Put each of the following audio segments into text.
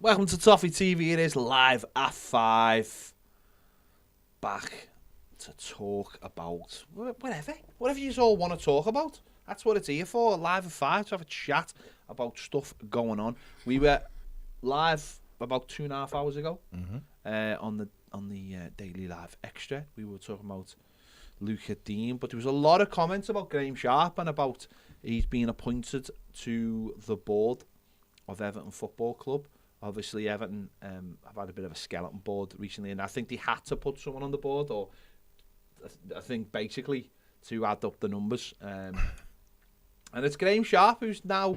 Welcome to Toffee TV. It is live at 5. Back to talk about whatever you all want to talk about. That's what it's here for. Live at 5 to have a chat about stuff going on. We were live about 2.5 hours ago on the Daily Live Extra. We were talking about Luca Dean, but there was a lot of comments about Graeme Sharp and about he's been appointed to the board of Everton Football Club. Obviously, Everton have had a bit of a skeleton board recently, and I think they had to put someone on the board, or I think basically to add up the numbers. And it's Graeme Sharp, who's now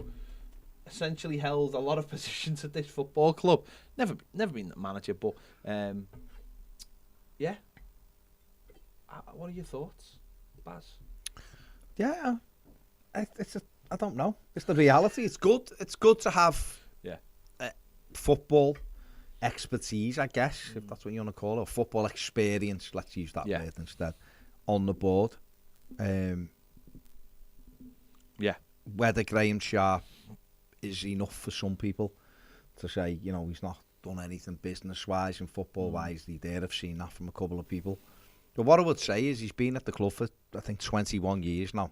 essentially held a lot of positions at this football club. Never been the manager, but yeah. What are your thoughts, Baz? Yeah, I don't know. It's the reality. It's good. It's good to have football expertise, I guess, if that's what you want to call it, or football experience. Let's use that word instead. On the board. Whether Graeme Sharp is enough for some people to say, you know, he's not done anything business-wise and football-wise. There, I've seen that from a couple of people. But what I would say is he's been at the club for, I think, 21 years now,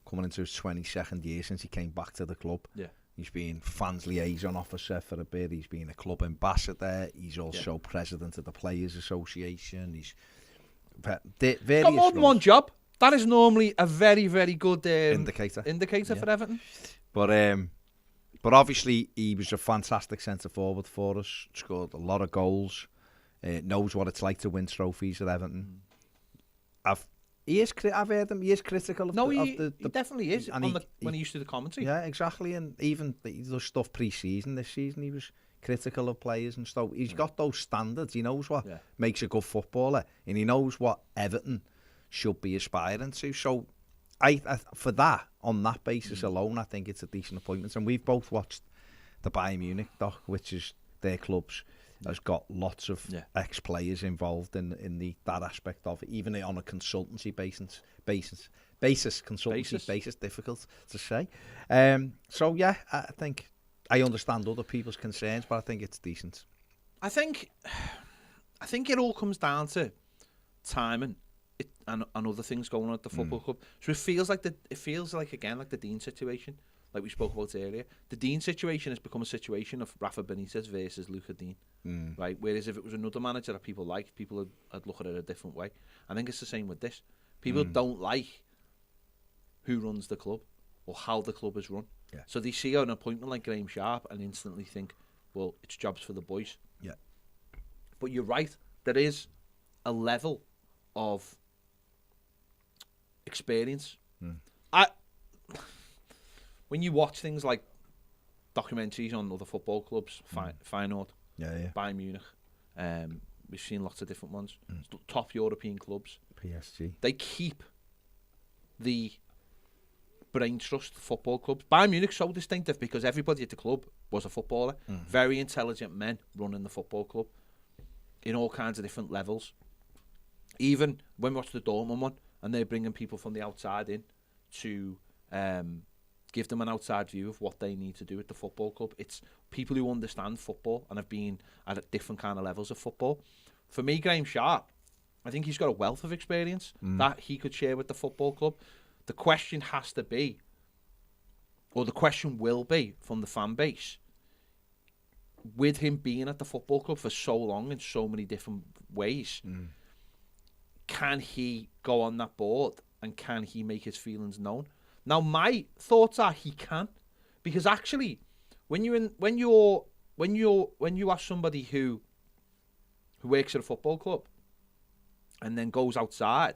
coming into his 22nd year since he came back to the club. Yeah. He's been fans liaison officer for a bit. He's been a club ambassador. He's also president of the Players Association. He's various got more than one job. That is normally a very, very good indicator for Everton. But obviously he was a fantastic centre forward for us. Scored a lot of goals. Knows what it's like to win trophies at Everton. I've heard him. He is critical of he definitely is. When he used to do the commentary. Yeah, exactly. And even the stuff pre-season, this season, he was critical of players and stuff. He's got those standards. He knows what makes a good footballer, and he knows what Everton should be aspiring to. So, I for that, on that basis alone, I think it's a decent appointment. And we've both watched the Bayern Munich doc, which is their club's. Has got lots of ex-players involved in that aspect of it, even on a consultancy basis, difficult to say. So yeah, I think I understand other people's concerns, but I think it's decent. I think it all comes down to timing and other things going on at the football club. So it feels like again like the Dean situation, like we spoke about earlier. The Dean situation has become a situation of Rafa Benitez versus Luca Dean, right? Whereas if it was another manager that people liked, people would look at it a different way. I think it's the same with this. People don't like who runs the club or how the club is run. Yeah. So they see an appointment like Graeme Sharp and instantly think, well, it's jobs for the boys. Yeah. But you're right. There is a level of experience. When you watch things like documentaries on other football clubs, Feyenoord, Bayern Munich, we've seen lots of different ones, top European clubs, PSG. They keep the brain trust football clubs. Bayern Munich's so distinctive because everybody at the club was a footballer. Very intelligent men running the football club in all kinds of different levels. Even when we watch the Dortmund one, and they're bringing people from the outside in to give them an outside view of what they need to do at the football club. It's people who understand football and have been at different kind of levels of football. For me, Graeme Sharp, I think he's got a wealth of experience that he could share with the football club. The question has to be, or the question will be from the fan base, with him being at the football club for so long in so many different ways, can he go on that board and can he make his feelings known? Now, my thoughts are he can, because actually, when you are somebody who works at a football club and then goes outside,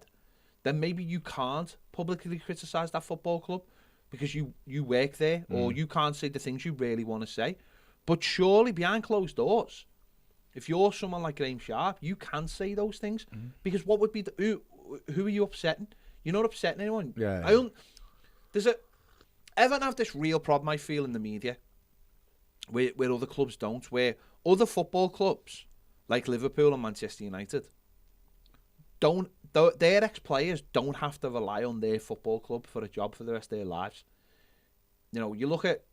then maybe you can't publicly criticise that football club because you work there, or you can't say the things you really want to say. But surely behind closed doors, if you're someone like Graeme Sharp, you can say those things, because what would be who are you upsetting? You're not upsetting anyone. Yeah. Everton have this real problem, I feel, in the media, where other clubs don't, where other football clubs, like Liverpool and Manchester United, their ex-players don't have to rely on their football club for a job for the rest of their lives. You know, you look at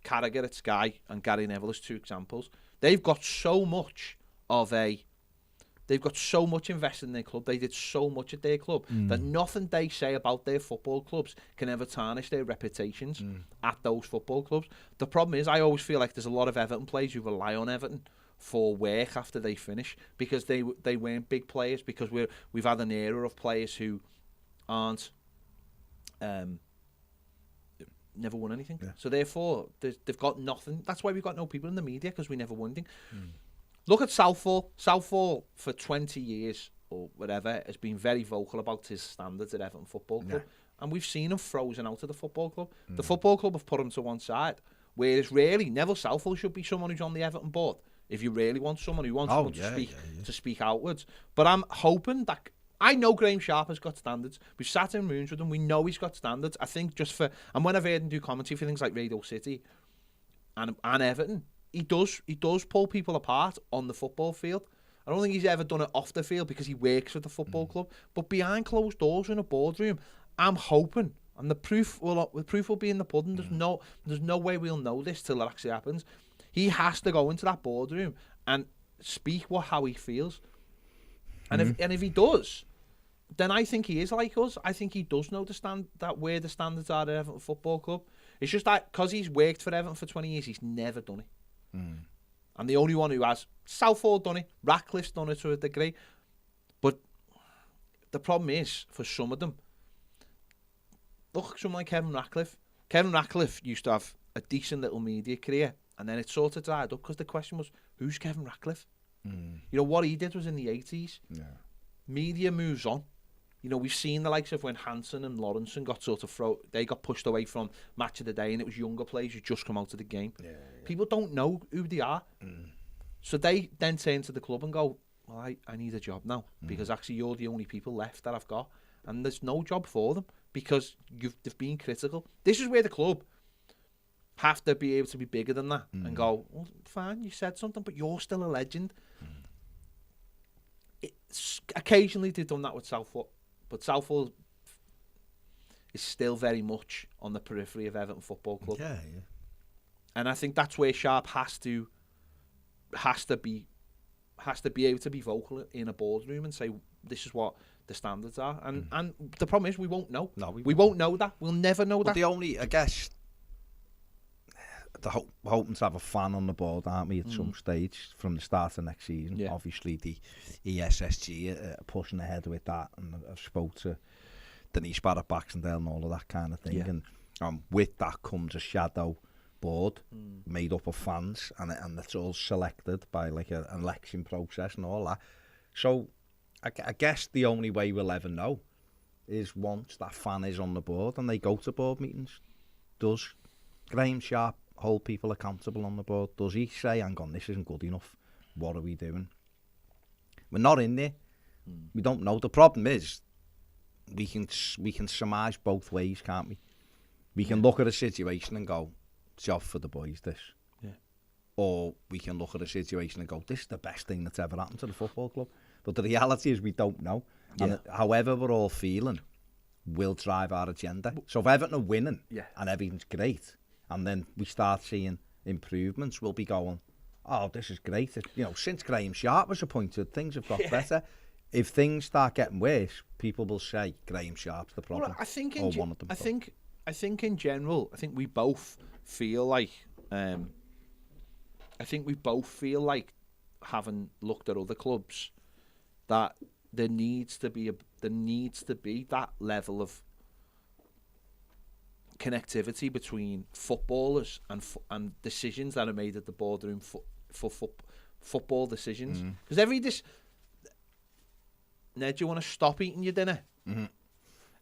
Carragher at Sky and Gary Neville as two examples. They've got so much invested in their club. They did so much at their club that nothing they say about their football clubs can ever tarnish their reputations at those football clubs. The problem is, I always feel like there's a lot of Everton players who rely on Everton for work after they finish because they weren't big players, because we've had an era of players who aren't never won anything. Yeah. So therefore, they've got nothing. That's why we've got no people in the media, because we never won anything. Look at Southall. Southall for 20 years or whatever has been very vocal about his standards at Everton Football Club, and we've seen him frozen out of the football club. The football club have put him to one side, whereas really Neville Southall should be someone who's on the Everton board. If you really want someone who wants to speak outwards, but I'm hoping that. I know Graeme Sharp has got standards. We've sat in rooms with him. We know he's got standards. I think and when I've heard him do commentary for things like Radio City and Everton, he does pull people apart on the football field. I don't think he's ever done it off the field because he works with the football club. But behind closed doors in a boardroom, I'm hoping, and the proof will be in the pudding. There's no way we'll know this till it actually happens. He has to go into that boardroom and speak how he feels. And if he does, then I think he is like us. I think he does know where the standards are at Everton Football Club. It's just that because he's worked for Everton for 20 years, he's never done it. And the only one who has, Southall done it, Ratcliffe's done it to a degree. But the problem is, for some of them, look, someone like Kevin Ratcliffe. Kevin Ratcliffe used to have a decent little media career, and then it sort of dried up because the question was, who's Kevin Ratcliffe? What he did was in the 80s. Yeah. Media moves on. We've seen the likes of when Hansen and Lawrenson got they got pushed away from Match of the Day, and it was younger players who just come out of the game. Yeah. People don't know who they are. So they then turn to the club and go, well, I need a job now, because actually you're the only people left that I've got. And there's no job for them because they've been critical. This is where the club have to be able to be bigger than that and go, well, fine, you said something, but you're still a legend. Occasionally they've done that with Southall, but Southall is still very much on the periphery of Everton Football Club. Yeah. And I think that's where Sharp has to be able to be vocal in a boardroom and say, this is what the standards are. And the problem is we won't know. No, we won't know that. We'll never know that. The only, I guess, hoping to have a fan on the board, aren't we, at some stage from the start of next season. Yeah. Obviously, the ESSG are pushing ahead with that, and I've spoke to Denise Barrett-Baxendale and all of that kind of thing. Yeah. And with that comes a shadow board made up of fans, and it's all selected by like an election process and all that. So I guess the only way we'll ever know is once that fan is on the board and they go to board meetings. Does Graeme Sharp hold people accountable on the board? Does he say, hang on, this isn't good enough, what are we doing? We're not in there. We don't know. The problem is we can surmise both ways, can't we? We can look at a situation and go, job for the boys, this. Yeah. Or we can look at a situation and go, this is the best thing that's ever happened to the football club. But the reality is we don't know. Yeah. And however we're all feeling will drive our agenda. So if Everton are winning and everything's great, and then we start seeing improvements, we'll be going, oh, this is great. Since Graeme Sharp was appointed, things have got better. If things start getting worse, people will say Graeme Sharp's the problem. Well, I think in general, I think we both feel like, having looked at other clubs, that there needs to be that level of connectivity between footballers and decisions that are made at the boardroom for football decisions. Because Ned, do you want to stop eating your dinner?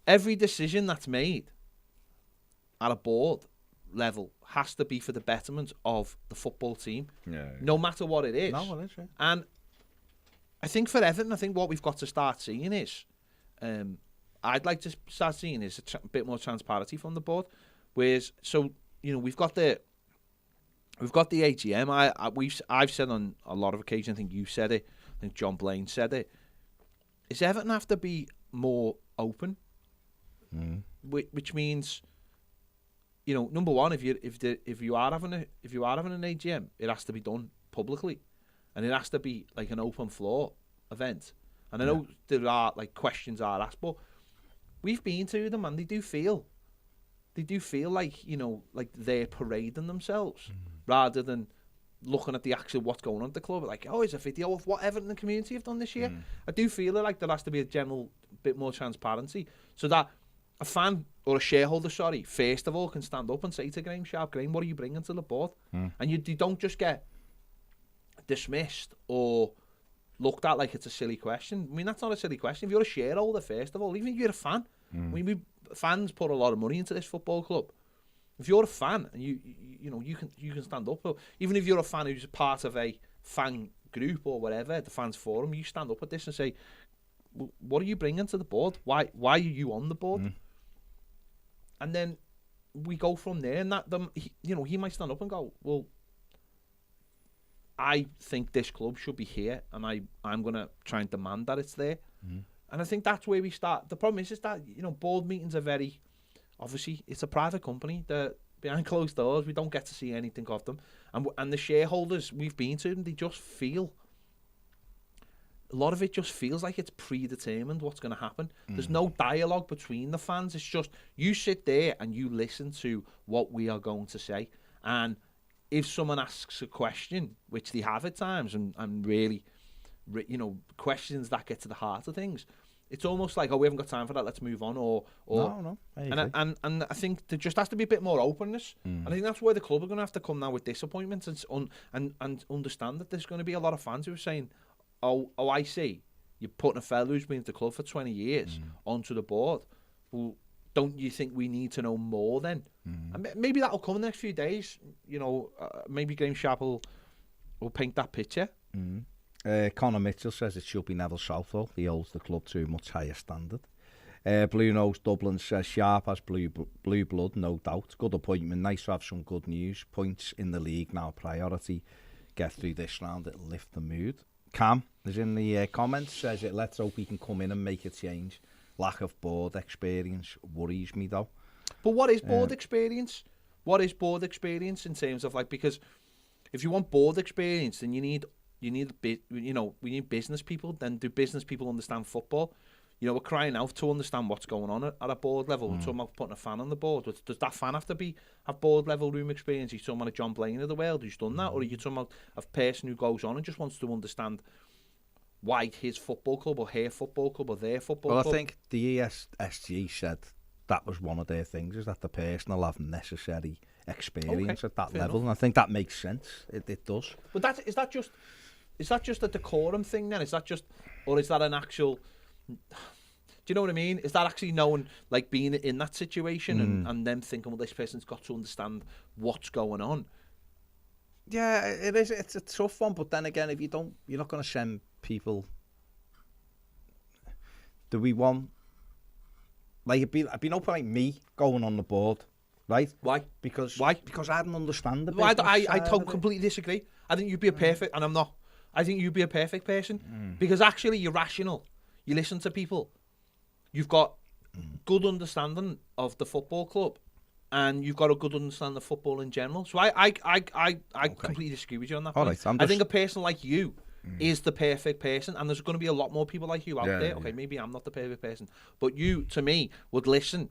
Every decision that's made at a board level has to be for the betterment of the football team, no matter what it is. No, it is, yeah. And I think for Everton, what we've got to start seeing is, I'd like to start seeing is a bit more transparency from the board. Whereas, we've got the AGM. I've said on a lot of occasions. I think you said it. I think John Blaine said it. Is Everton have to be more open, which means, you know, number one, if you are having an AGM, it has to be done publicly, and it has to be like an open floor event. And I know there are like questions are asked, but we've been to them, and they do feel like, you know, like they're parading themselves rather than looking at the actual what's going on at the club. Like, oh, it's a video of what Everton and the community have done this year. I do feel like there has to be a general bit more transparency so that a fan or a shareholder, first of all, can stand up and say to Graeme Sharp, Graeme, what are you bringing to the board? And you don't just get dismissed or looked at like it's a silly question. I mean, that's not a silly question. If you're a shareholder, first of all, even if you're a fan, I mean, fans put a lot of money into this football club. If you're a fan and you can stand up, even if you're a fan who's part of a fan group or whatever, the fans forum, you stand up at this and say, what are you bringing to the board? Why are you on the board? And then we go from there, and he might stand up and go, well, I think this club should be here, and I'm going to try and demand that it's there. And I think that's where we start. The problem is that, you know, board meetings are very, obviously, it's a private company. They're behind closed doors. We don't get to see anything of them. And the shareholders, we've been to them, they just feel, a lot of it just feels like it's predetermined what's going to happen. There's no dialogue between the fans. It's just, you sit there and you listen to what we are going to say. And if someone asks a question, which they have at times, and really, you know, questions that get to the heart of things, it's almost like, oh, we haven't got time for that, let's move on. Or No. And I think there just has to be a bit more openness. And I think that's where the club are going to have to come now with disappointments and understand that there's going to be a lot of fans who are saying, oh, I see, you're putting a fellow who's been at the club for 20 years onto the board. Well, don't you think we need to know more then? And maybe that'll come in the next few days. You know, maybe Graeme Sharp will paint that picture. Connor Mitchell says it should be Neville Southall. He holds the club to a much higher standard. Blue Nose Dublin says Sharp has blue blood, no doubt. Good appointment. Nice to have some good news. Points in the league now priority. Get through this round, it'll lift the mood. Cam is in the comments, says it. Let's hope we can come in and make a change. Lack of board experience worries me though. But what is board experience? What is board experience in terms of, like, because if you want board experience, then we need business people. Then do business people understand football? You know, we're crying out to understand what's going on at a board level. We're talking about putting a fan on the board. Does that fan have to have board level room experience? Are you talking about a John Blaine of the world who's done that? Or are you talking about a person who goes on and just wants to understand why his football club or her football club or their football club? Well, I think the ESG said that was one of their things, is that the person will have necessary experience at that level. And I think that makes sense. It does. But is that just a decorum thing then? Is that just, or is that an actual... Do you know what I mean? Is that actually knowing, like, being in that situation and them thinking, well, this person's got to understand what's going on? Yeah, it is. It's a tough one, but then again, if you're not going to send people. Do we want, like, it'd be no point me going on the board, right? Why? Because I don't understand the business. I completely disagree. I think you'd be a perfect, and I'm not. I think you'd be a perfect person because actually you're rational. You listen to people. You've got good understanding of the football club, and you've got a good understanding of football in general. So I completely disagree with you on that point. Right, I think a person like you is the perfect person, and there's going to be a lot more people like you out there. Okay, maybe I'm not the perfect person, but you, to me, would listen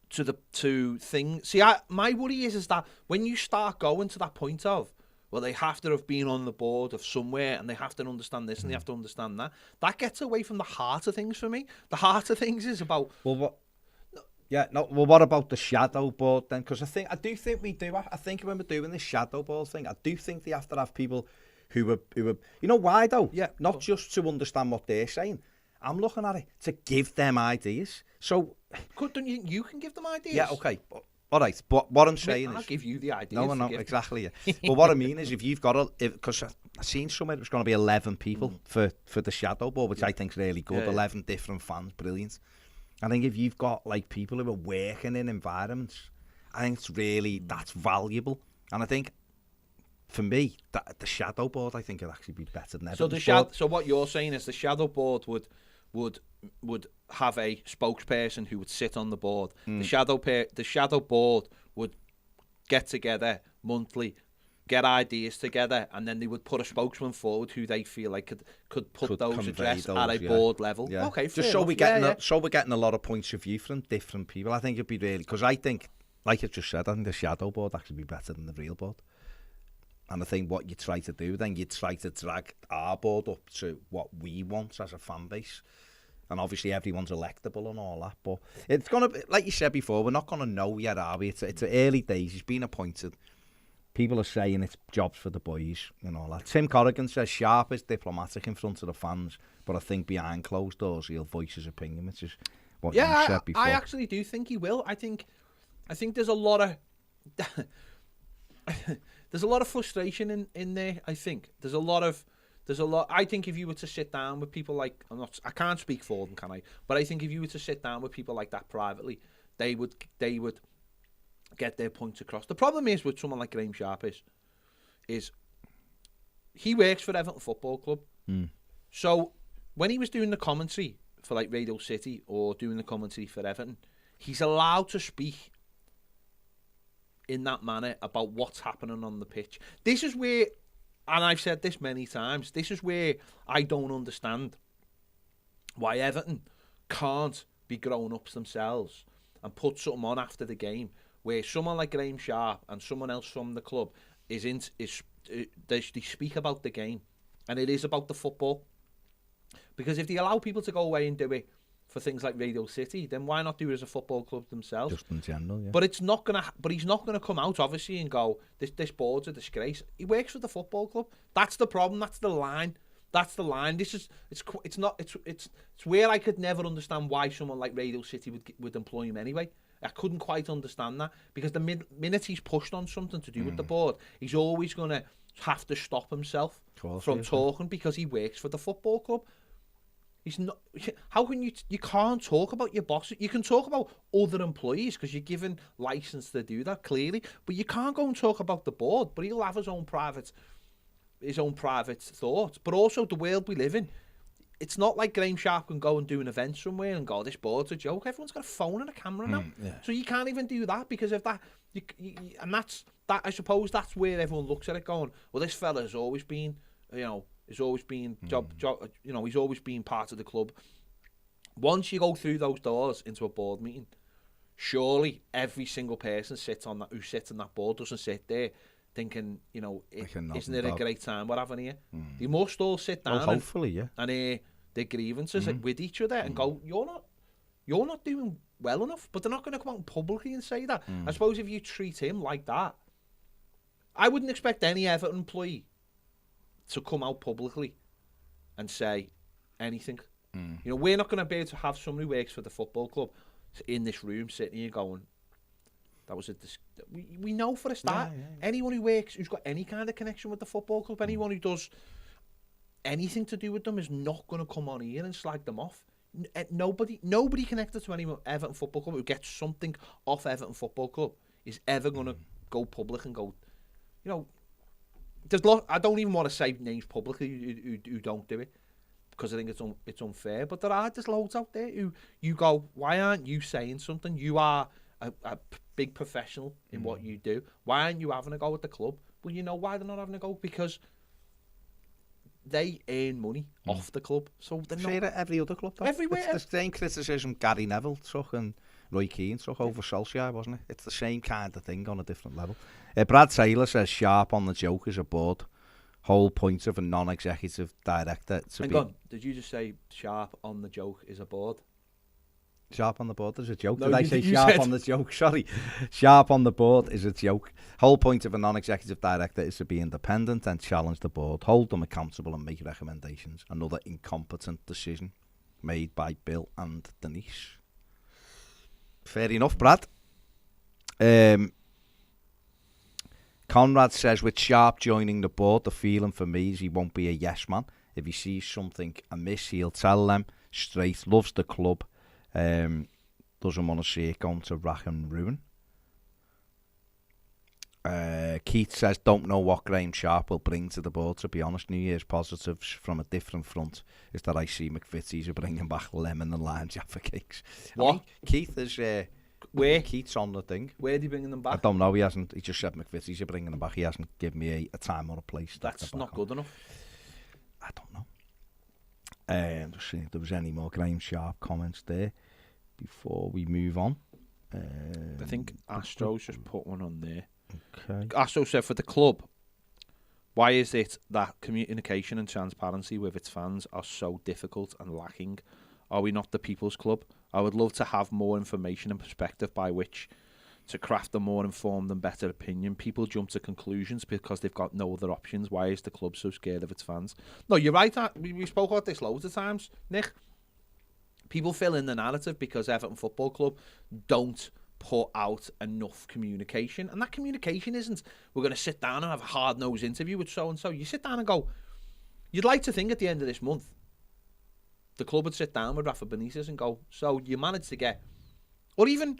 to things. See, my worry is that when you start going to that point of, well, they have to have been on the board of somewhere, and they have to understand this, and they have to understand that. That gets away from the heart of things for me. The heart of things is about... Well, what? Yeah, no. Well, what about the shadow board then? Because I do think we do. I think when we're doing this shadow board thing, I do think they have to have people who are. You know why though? Yeah. Not just to understand what they're saying. I'm looking at it to give them ideas. So. Don't you think you can give them ideas? Yeah. Okay. All right, but what I'm saying is... I'll give you the ideas. No, exactly. Yeah. But what I mean is, if you've got because I've seen somewhere there's going to be 11 people for the shadow board, which I think is really good. 11 different fans, brilliant. I think if you've got like people who are working in environments, I think that's valuable. And I think for me, that the shadow board, I think, would actually be better than ever. So so what you're saying is the shadow board would would have a spokesperson who would sit on the board. The shadow board would get together monthly, get ideas together, and then they would put a spokesman forward who they feel like could put those address at a board level. Yeah. Okay, just so we're getting a lot of points of view from different people. I think it'd be really, because I think, like I just said, I think the shadow board actually be better than the real board. And I think what you try to do, then you try to drag our board up to what we want as a fan base. And obviously everyone's electable and all that. But it's going to, like you said before, we're not going to know yet, are we? It's early days. He's been appointed. People are saying it's jobs for the boys and all that. Tim Corrigan says Sharp is diplomatic in front of the fans, but I think behind closed doors he'll voice his opinion, which is what you said before. I actually do think he will. I think there's a lot of there's a lot of frustration in there. I think there's a lot. I think if you were to sit down with people like, I can't speak for them, can I? But I think if you were to sit down with people like that privately, they would get their points across. The problem is with someone like Graeme Sharp is he works for Everton Football Club. So when he was doing the commentary for like Radio City or doing the commentary for Everton, he's allowed to speak in that manner about what's happening on the pitch. This is where, and I've said this many times, this is where I don't understand why Everton can't be grown-ups themselves and put something on after the game where someone like Graeme Sharp and someone else from the club they speak about the game, and it is about the football. Because if they allow people to go away and do it for things like Radio City, then why not do it as a football club themselves? Just in general, yeah. But it's not gonna. But he's not gonna come out obviously and go, "This board's a disgrace." He works for the football club. That's the problem. That's the line. That's the line. It's where I could never understand why someone like Radio City would employ him anyway. I couldn't quite understand that, because the minute he's pushed on something to do with the board, he's always going to have to stop himself from talking because he works for the football club. He's not. How can you can't talk about your boss? You can talk about other employees because you're given license to do that, clearly, but you can't go and talk about the board. But he'll have his own private thoughts. But also the world we live in. It's not like Graeme Sharp can go and do an event somewhere and go, "This board's a joke." Everyone's got a phone and a camera now, so you can't even do that because of that. And that's that. I suppose that's where everyone looks at it, going, "Well, this fella has always been, he's always been he's always been part of the club." Once you go through those doors into a board meeting, surely every single person who sits on that board doesn't sit there thinking, isn't it a great time we're having here? They must all sit down. Hopefully, and hear their grievances with each other and go, you're not doing well enough. But they're not going to come out publicly and say that. I suppose if you treat him like that, I wouldn't expect any Everton employee to come out publicly and say anything. We're not going to be able to have somebody who works for the football club in this room sitting here going, that was we know for a start, anyone who's got any kind of connection with the football club, anyone who does anything to do with them is not going to come on here and slag them off. Nobody connected to any Everton Football Club who gets something off Everton Football Club is ever going to go public and go, I don't even want to say names publicly who don't do it, because I think it's unfair. But there's loads out there who you go, why aren't you saying something? You are a big professional in what you do. Why aren't you having a go at the club? Well, you know why they're not having a go? Because they earn money off the club. So they're not... at every other club, though. Everywhere. It's the same criticism Gary Neville took and Roy Keane took over Solskjaer, wasn't it? It's the same kind of thing on a different level. Brad Taylor says Sharp on the joke is a board. Whole point of a non-executive director to Hang on, did you just say Sharp on the joke is a board? Sharp on the board is a joke. No, Did I say Sharp on the joke? Sorry. Sharp on the board is a joke. Whole point of a non-executive director is to be independent and challenge the board, hold them accountable and make recommendations. Another incompetent decision made by Bill and Denise. Fair enough, Brad. Conrad says, with Sharp joining the board, the feeling for me is he won't be a yes man. If he sees something amiss, he'll tell them straight. Loves the club. Doesn't want to see it going to rack and ruin. Keith says, don't know what Graeme Sharp will bring to the board, to be honest. New Year's positives from a different front is that I see McVitie's are bringing back lemon and lime Jaffa cakes. What? I mean, Keith is... Where? Keith's on the thing. Where are they bringing them back? I don't know, he hasn't. He just said McVitie's are bringing them back. He hasn't given me a time or a place. That's not good enough. I don't know. Just seeing if there was any more Graeme Sharp comments there before we move on. I think Astro's just put one on there. Okay. Astro said, for the club, why is it that communication and transparency with its fans are so difficult and lacking? Are we not the people's club? I would love to have more information and perspective by which to craft a more informed and better opinion. People jump to conclusions because they've got no other options. Why is the club so scared of its fans? No, you're right. We spoke about this loads of times, Nick. People fill in the narrative because Everton Football Club don't put out enough communication. And that communication isn't, we're going to sit down and have a hard-nosed interview with so-and-so. You sit down and go, you'd like to think at the end of this month, the club would sit down with Rafa Benitez and go, so you managed to get, or even,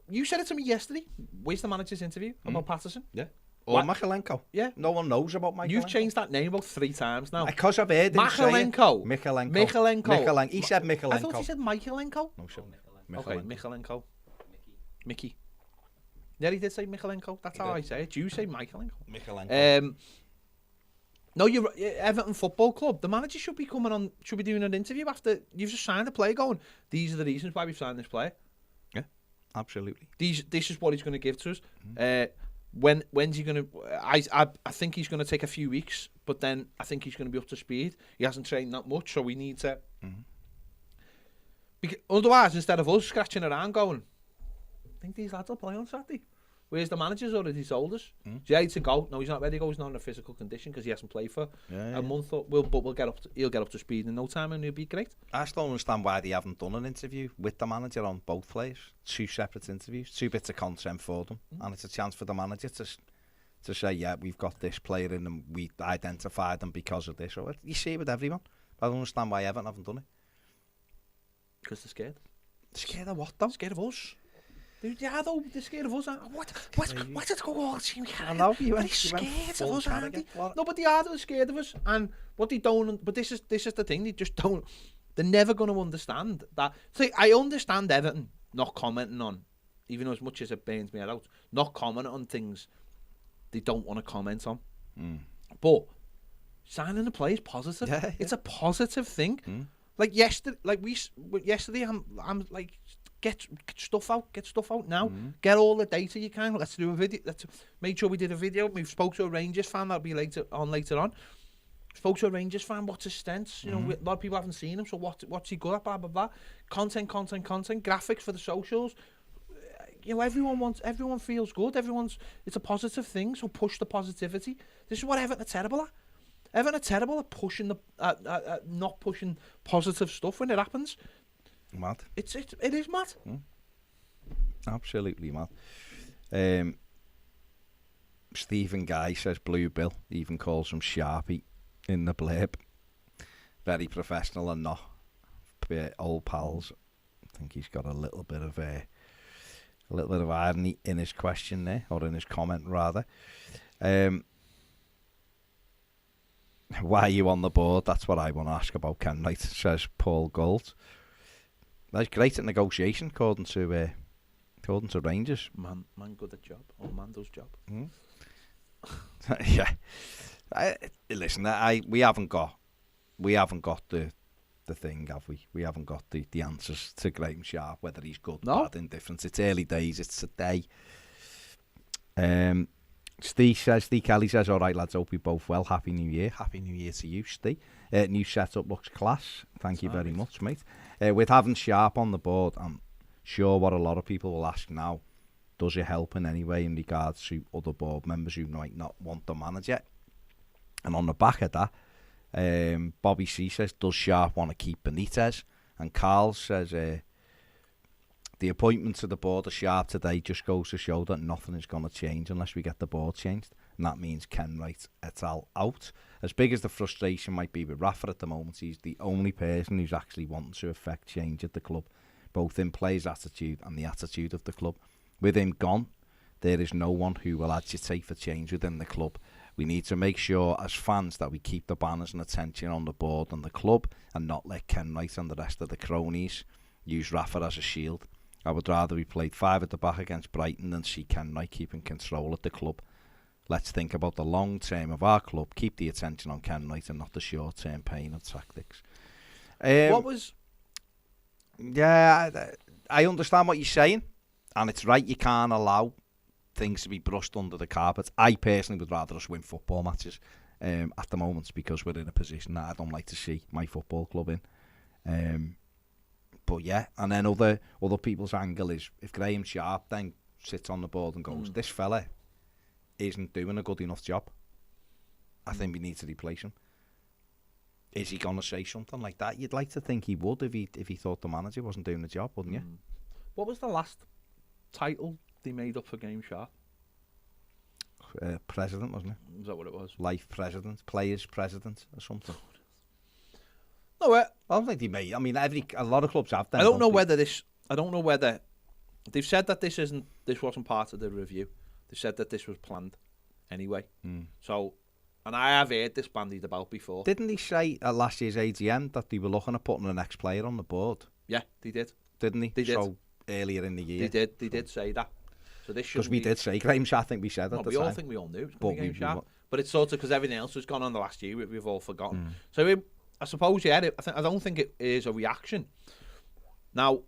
you said it to me yesterday, where's the manager's interview about Patterson? Yeah. Or Michalenko. Yeah. No one knows about Michalenko. You've changed that name about 3 times now. Because I've heard him Michalenko. say it. Michalenko. He said Michalenko. I thought he said Michalenko. No, sure. Okay, Michalenko. Mickey. Yeah, he did say Michalenko. That's how I say it. You say Michalenko. No, you're Everton Football Club. The manager should be doing an interview after you've just signed a player going, these are the reasons why we've signed this player. Yeah, absolutely. This is what he's going to give to us. When's he going to... I think he's going to take a few weeks, but then I think he's going to be up to speed. He hasn't trained that much, so we need to... Because otherwise, instead of us scratching around going, I think these lads will play on Saturday. Whereas the manager's already told us. He's ready to go. No, he's not ready to go. He's not in a physical condition because he hasn't played for a month. But we'll get up. He'll get up to speed in no time, and he'll be great. I still don't understand why they haven't done an interview with the manager on both players. 2 separate interviews, 2 bits of content for them, and it's a chance for the manager to say, yeah, we've got this player in them. We identified them because of this. Or you see it with everyone. I don't understand why Everton haven't done it. Because they're scared. Scared of what, though? Scared of us. Yeah, though, they're scared of us. What did go all team? I know, you went scared of us, aren't they? What? No, but they are scared of us. And what they don't... But this is the thing. They just don't... They're never going to understand that. See, I understand Everton not commenting on, even as much as it burns me out, not commenting on things they don't want to comment on. But signing the play is positive. Yeah. It's a positive thing. Like yesterday, I'm like... Get stuff out now. Get all the data you can. Let's do a video. Let's make sure we did a video. We've spoke to a Rangers fan. That'll be later on. Spoke to a Rangers fan. What's his stance? You know, a lot of people haven't seen him. So what's he good at? Blah blah blah. Content. Graphics for the socials. You know, everyone feels good. It's a positive thing. So push the positivity. This is what Everton are terrible at. Everton are terrible at pushing not pushing positive stuff when it happens. Mad. It is mad. Absolutely mad. Stephen Guy says Blue Bill, even calls him Sharpie in the blurb. Very professional and not old pals. I think he's got a little bit of irony in his question there, or in his comment rather. Why are you on the board? That's what I want to ask about Ken Knight, says Paul Gold. That's great at negotiation, according to Rangers. Man good at job. Old man does job. Yeah. Listen, we haven't got the thing, have we? We haven't got the answers to Graeme Sharp, whether he's good, bad, indifferent. It's early days. It's today. Steve Kelly says, all right, lads, hope we both well. Happy New Year. Happy New Year to you, Steve. New setup looks class. Thank you very much, mate. With having Sharp on the board, I'm sure what a lot of people will ask now, does it help in any way in regards to other board members who might not want the manager? And on the back of that, Bobby C says, does Sharp want to keep Benitez? And Carl says, the appointment to the board of Sharp today just goes to show that nothing is going to change unless we get the board changed. And that means Ken Wright et al. Out. As big as the frustration might be with Rafa at the moment, he's the only person who's actually wanting to effect change at the club, both in players' attitude and the attitude of the club. With him gone, there is no one who will agitate for change within the club. We need to make sure as fans that we keep the banners and attention on the board and the club and not let Ken Wright and the rest of the cronies use Rafa as a shield. I would rather we played 5 at the back against Brighton than see Ken Wright keeping control at the club. Let's think about the long term of our club, keep the attention on Ken Wright and not the short term pain of tactics. What was... Yeah, I understand what you're saying, and it's right, you can't allow things to be brushed under the carpet. I personally would rather us win football matches at the moment, because we're in a position that I don't like to see my football club in. But yeah, and then other people's angle is, if Graeme Sharp then sits on the board and goes, this fella isn't doing a good enough job, I think we need to replace him. Is he going to say something like that? You'd like to think he would if he thought the manager wasn't doing the job, wouldn't you? What was the last title they made up for Graeme Sharp? President, wasn't it? Is that what it was? Life president, players president, or something. No, I don't think they made. I mean, a lot of clubs have them. I don't know whether they've said that this wasn't part of the review. They said that this was planned anyway. So, and I have heard this bandied about before. Didn't he say at last year's AGM that they were looking at putting an ex-player on the board? Yeah, they did. Didn't he? They did. So earlier in the year. They did say that. So this should. Because we did say Graeme Sharp. I think we said that. We all think we all knew it was Graeme Sharp. But it's sort of because everything else has gone on the last year, we've all forgotten. So I suppose, yeah, I don't think it is a reaction. Now,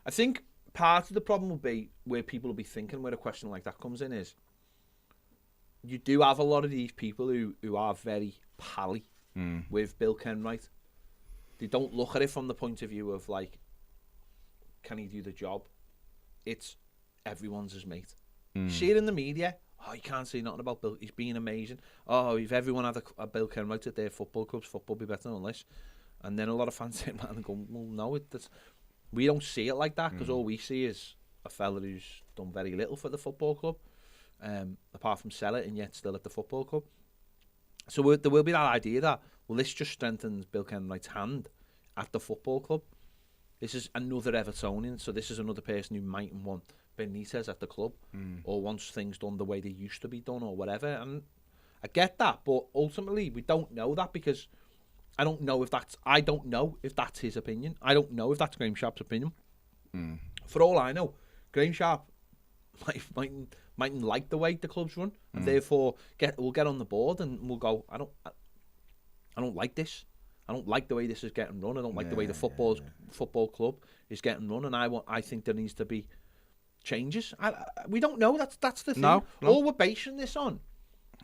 I think part of the problem will be where people will be thinking where a question like that comes in is, you do have a lot of these people who are very pally with Bill Kenwright. They don't look at it from the point of view of, like, can he do the job? It's everyone's his mate. You see it in the media. Oh, you can't say nothing about Bill. He's been amazing. Oh, if everyone had a Bill Kenwright at their football clubs, football would be better than this. And then a lot of fans sit back and go, well, no, we don't see it like that, because all we see is a fella who's done very little for the football club, apart from sell it, and yet still at the football club. So there will be that idea that, well, this just strengthens Bill Kenwright's hand at the football club. This is another Evertonian, so this is another person who mightn't want Benitez at the club, or wants things done the way they used to be done, or whatever. And I get that, but ultimately we don't know that, because I don't know if that's his opinion. I don't know if that's Graeme Sharp's opinion. For all I know, Graeme Sharp mightn't like the way the club's run, and therefore we'll get on the board and we'll go, I don't like this. I don't like the way this is getting run. I don't like the way the football club is getting run, and I think there needs to be changes. We don't know. That's the thing. No. All we're basing this on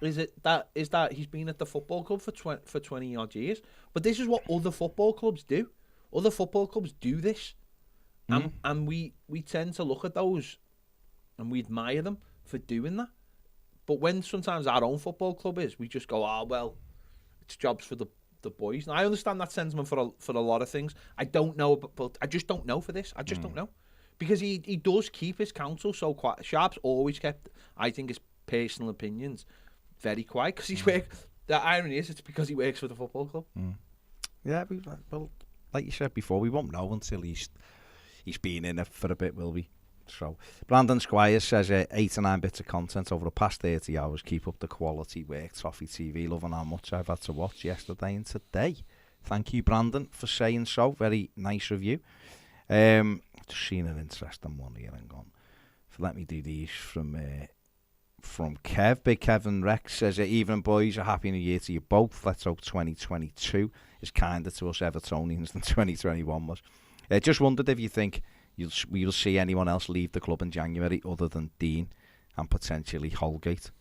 is that he's been at the football club for 20 odd years. But this is what other football clubs do. Other football clubs do this, and we tend to look at those and we admire them for doing that. But when sometimes our own football club is, we just go, oh well, it's jobs for the boys. And I understand that sentiment for a lot of things. I don't know, but I just don't know for this. I just don't know. Because he does keep his counsel so quiet. Sharp's always kept, I think, his personal opinions very quiet, because he's the irony is, it's because he works for the football club. Yeah, well, like you said before, we won't know until he's been in it for a bit, will we? So, Brandon Squires says 8 or 9 bits of content over the past 30 hours. Keep up the quality work. Toffee TV, loving how much I've had to watch yesterday and today. Thank you, Brandon, for saying so. Very nice review. Just seen an interesting one here. Hang on. Let me do these from Kev. Big Kevin Rex says, evening boys, a happy new year to you both. Let's hope 2022 is kinder to us Evertonians than 2021 was. Just wondered if you think you'll see anyone else leave the club in January other than Dean and potentially Holgate.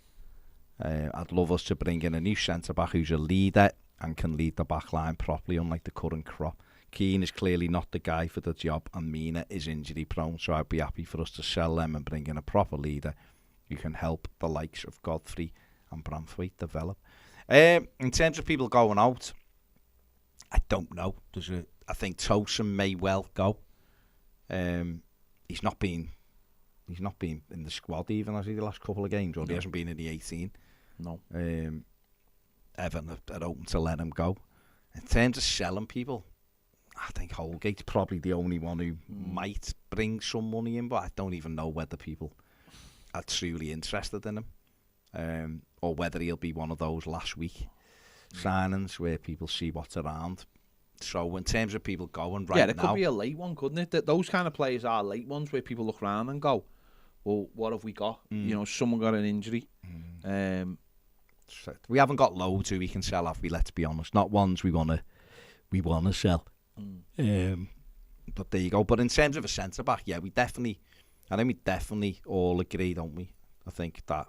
I'd love us to bring in a new centre-back who's a leader and can lead the back line properly, unlike the current crop. Keane is clearly not the guy for the job, and Mina is injury prone, so I'd be happy for us to sell them and bring in a proper leader who can help the likes of Godfrey and Branthwaite develop. In terms of people going out, I don't know. I think Tosin may well go. He's not been in the squad even, has he, the last couple of games, or he hasn't been in the 18. No. Everton are open to let him go. In terms of selling people, I think Holgate's probably the only one who might bring some money in, but I don't even know whether people are truly interested in him, or whether he'll be one of those last week signings where people see what's around. So in terms of people going right now... Yeah, it could be a late one, couldn't it? Those kind of players are late ones where people look around and go, well, what have we got? You know, someone got an injury. We haven't got loads who we can sell, have we? Let's be honest. Not ones we wanna sell. But there you go. But in terms of a centre back, yeah, I think we definitely all agree, don't we? I think that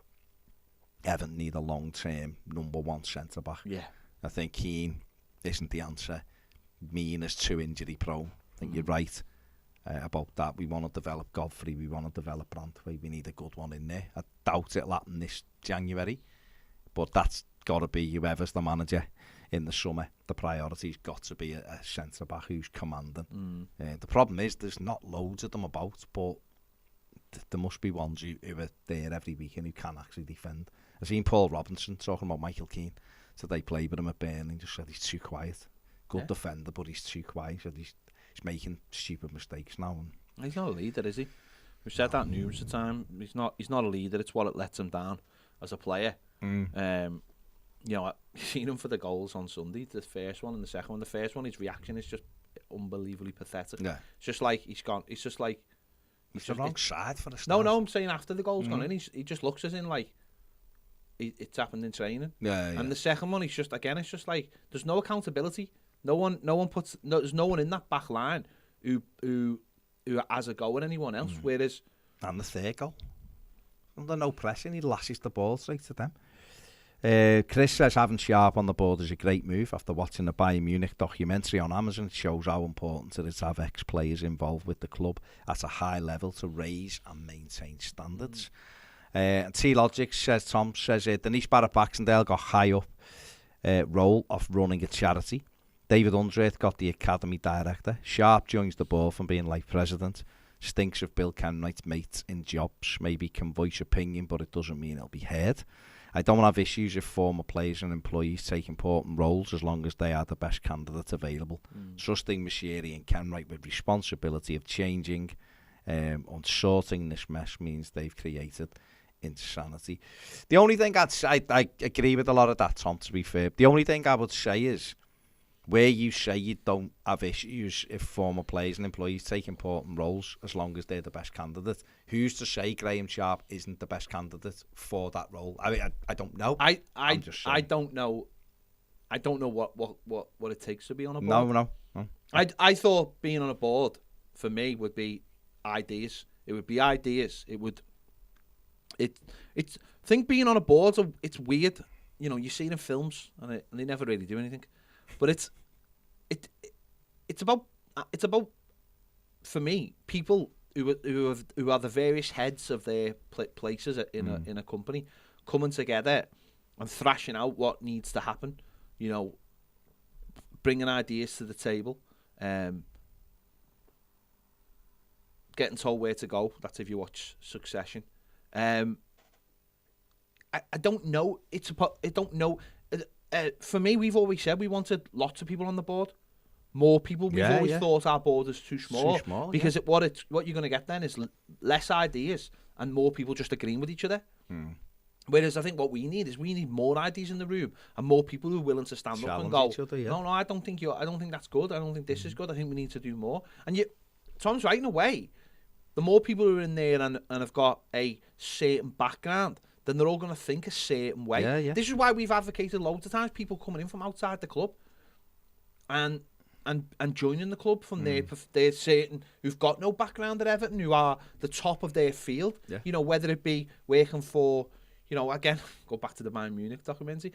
Everton need a long-term number one centre back. Yeah, I think Keane isn't the answer. Mean is too injury prone. I think you're right about that. We want to develop Godfrey. We want to develop Brantway. We need a good one in there. I doubt it'll happen this January, but that's got to be whoever's the manager in the summer. The priority's got to be a centre back who's commanding. The problem is there's not loads of them about, but there must be ones who are there every week and who can actually defend. I've seen Paul Robinson talking about Michael Keane. So they played with him at Burnley, just said he's too quiet. Good defender, but he's too quiet. Said he's making stupid mistakes now. And he's not a leader, is he? We've said that numerous of times. He's not a leader. It's what it lets him down as a player. You know, I've seen him for the goals on Sunday. The first one and the second one. The first one, his reaction is just unbelievably pathetic. Yeah. It's just like he's gone. It's just like he's the wrong side for the start. No, I'm saying after the goal's gone in, he just looks as in like it's happened in training. Yeah. And the second one, it's just like there's no accountability. There's no one in that back line who has a go at anyone else. Whereas, and the third goal, under no pressure, he lashes the ball straight to them. Chris says having Sharp on the board is a great move. After watching the Bayern Munich documentary on Amazon, it shows how important it is to have ex-players involved with the club at a high level to raise and maintain standards. T-Logic says, Tom says, Denise Barrett-Baxendale got high up role of running a charity. David Undreth got the academy director. Sharp joins the board from being like president. Stinks of Bill Kenwright's mates in jobs. Maybe can voice opinion, but it doesn't mean it'll be heard. I don't have issues if former players and employees take important roles as long as they are the best candidates available. Trusting Mashiri and Kenwright with responsibility of changing and sorting this mess means they've created insanity. The only thing I agree with a lot of that, Tom, to be fair. The only thing I would say is where you say you don't have issues if former players and employees take important roles as long as they're the best candidate. Who's to say Graeme Sharp isn't the best candidate for that role? I mean, I don't know. I don't know. I don't know what it takes to be on a board. No. I thought being on a board for me would be ideas. It would be ideas. I think being on a board, it's weird. You know, you see it in films and they never really do anything. But it's about for me people who are the various heads of their places in a company coming together and thrashing out what needs to happen. You know, bringing ideas to the table, getting told where to go. That's if you watch Succession. I don't know. I don't know. For me, we've always said we wanted lots of people on the board. More people. We've always thought our board is too small. Because what you're going to get then is less ideas and more people just agreeing with each other. Whereas I think what we need is more ideas in the room and more people who are willing to stand up and go, no, I don't think that's good. I don't think this is good. I think we need to do more. And Tom's right in a way. The more people who are in there and have got a certain background, then they're all going to think a certain way. Yeah. This is why we've advocated loads of times people coming in from outside the club and joining the club from their certain who've got no background at Everton, who are the top of their field. Yeah. You know, whether it be working for, you know, again, go back to the Bayern Munich documentary.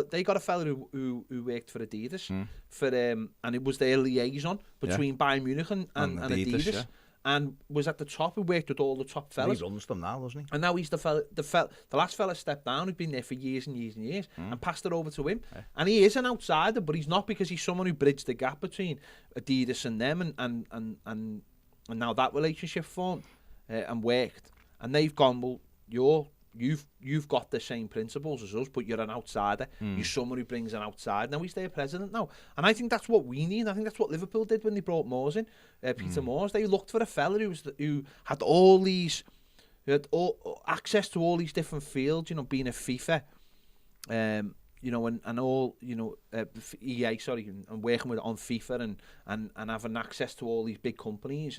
They got a fella who worked for Adidas and it was their liaison between Bayern Munich and Adidas. Yeah. And was at the top. Who worked with all the top fellas. He runs them now, doesn't he? And now he's the last fella stepped down, who'd been there for years and years and years, and passed it over to him. Yeah. And he is an outsider, but he's not, because he's someone who bridged the gap between Adidas and them, and now that relationship formed and worked. And they've gone, well, you're you've got the same principles as us, but you're an outsider. You're someone who brings an outside. Now he's their president now, and I think that's what we need. I think that's what Liverpool did when they brought Moores in, Peter Moores. They looked for a fella who had all these, access to all these different fields. You know, being a FIFA, you know, and all, you know, EA, sorry, and working with it on FIFA and having access to all these big companies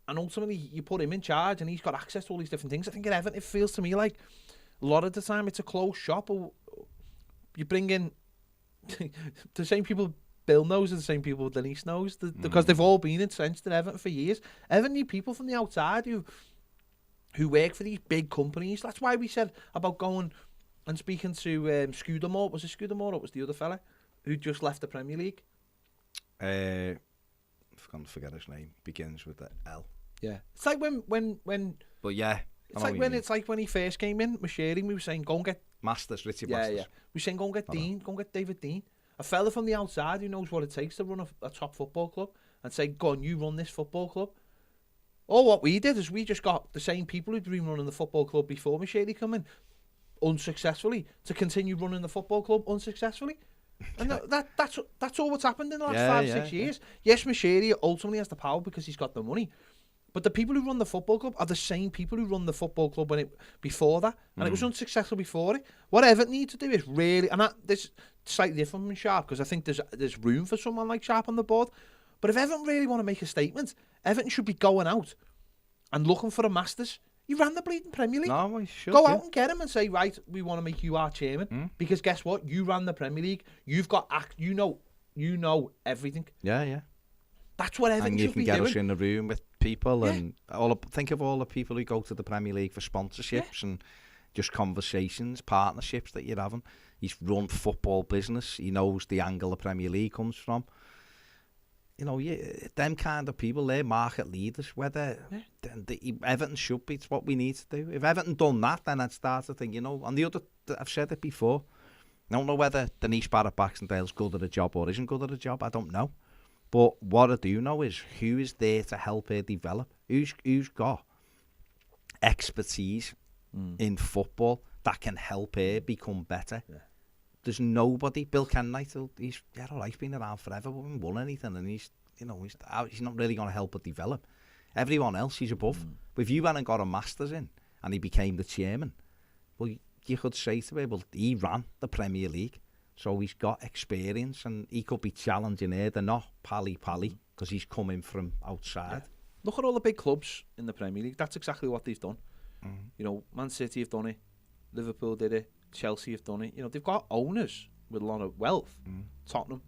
and ultimately, you put him in charge, and he's got access to all these different things. I think at Everton, it feels to me like a lot of the time it's a closed shop. Or you bring in the same people Bill knows are the same people Denise knows, because they've all been entrenched in Everton for years. Everton need people from the outside who work for these big companies. That's why we said about going and speaking to Scudamore. Was it Scudamore or was the other fella who just left the Premier League? I can't forget his name. Begins with the L. Yeah, it's like when. But yeah, it's like when he first came in, Mashiri, we were saying go and get Masters, Richie Masters. Yeah. We were saying go and get Dean, go and get David Dean, a fella from the outside who knows what it takes to run a top football club, and say, go on, you run this football club. Or what we did is we just got the same people who'd been running the football club before Mashiri come in, unsuccessfully, to continue running the football club unsuccessfully. And that's all what's happened in the last 5-6 years. Yes, Mashiri ultimately has the power because he's got the money, but the people who run the football club are the same people who run the football club before that, and it was unsuccessful before it. What Everton need to do is really, and this is slightly different from Sharp, because I think there's room for someone like Sharp on the board. But if Everton really want to make a statement, Everton should be going out and looking for a Masters. He ran the bleeding Premier League. No, he should. Go out and get him and say, right, we want to make you our chairman. Because guess what? You ran the Premier League. You've got you know everything. Yeah. That's what Everton should be doing. And you can get us in the room with people and think of all the people who go to the Premier League for sponsorships and just conversations, partnerships that you're having. He's run football business. He knows the angle the Premier League comes from. You know, them kind of people, they're market leaders. Everton should be. It's what we need to do. If Everton done that, then I'd start to think, you know, and the other, I've said it before, I don't know whether Denise Barrett-Baxendale's good at a job or isn't good at a job. I don't know. But what I do know is who is there to help her develop. Who's got expertise in football that can help her become better. Yeah. There's nobody. Bill Kenwright, he's been around forever, but hasn't won anything, and he's not really going to help her develop. Everyone else, he's above. But if you went and got a Masters in, and he became the chairman, well, you could say to him, well, he ran the Premier League, so he's got experience, and he could be challenging her. They're not pally, because he's coming from outside. Yeah. Look at all the big clubs in the Premier League. That's exactly what they've done. You know, Man City have done it. Liverpool did it. Chelsea have done it. You know, they've got owners with a lot of wealth. Tottenham,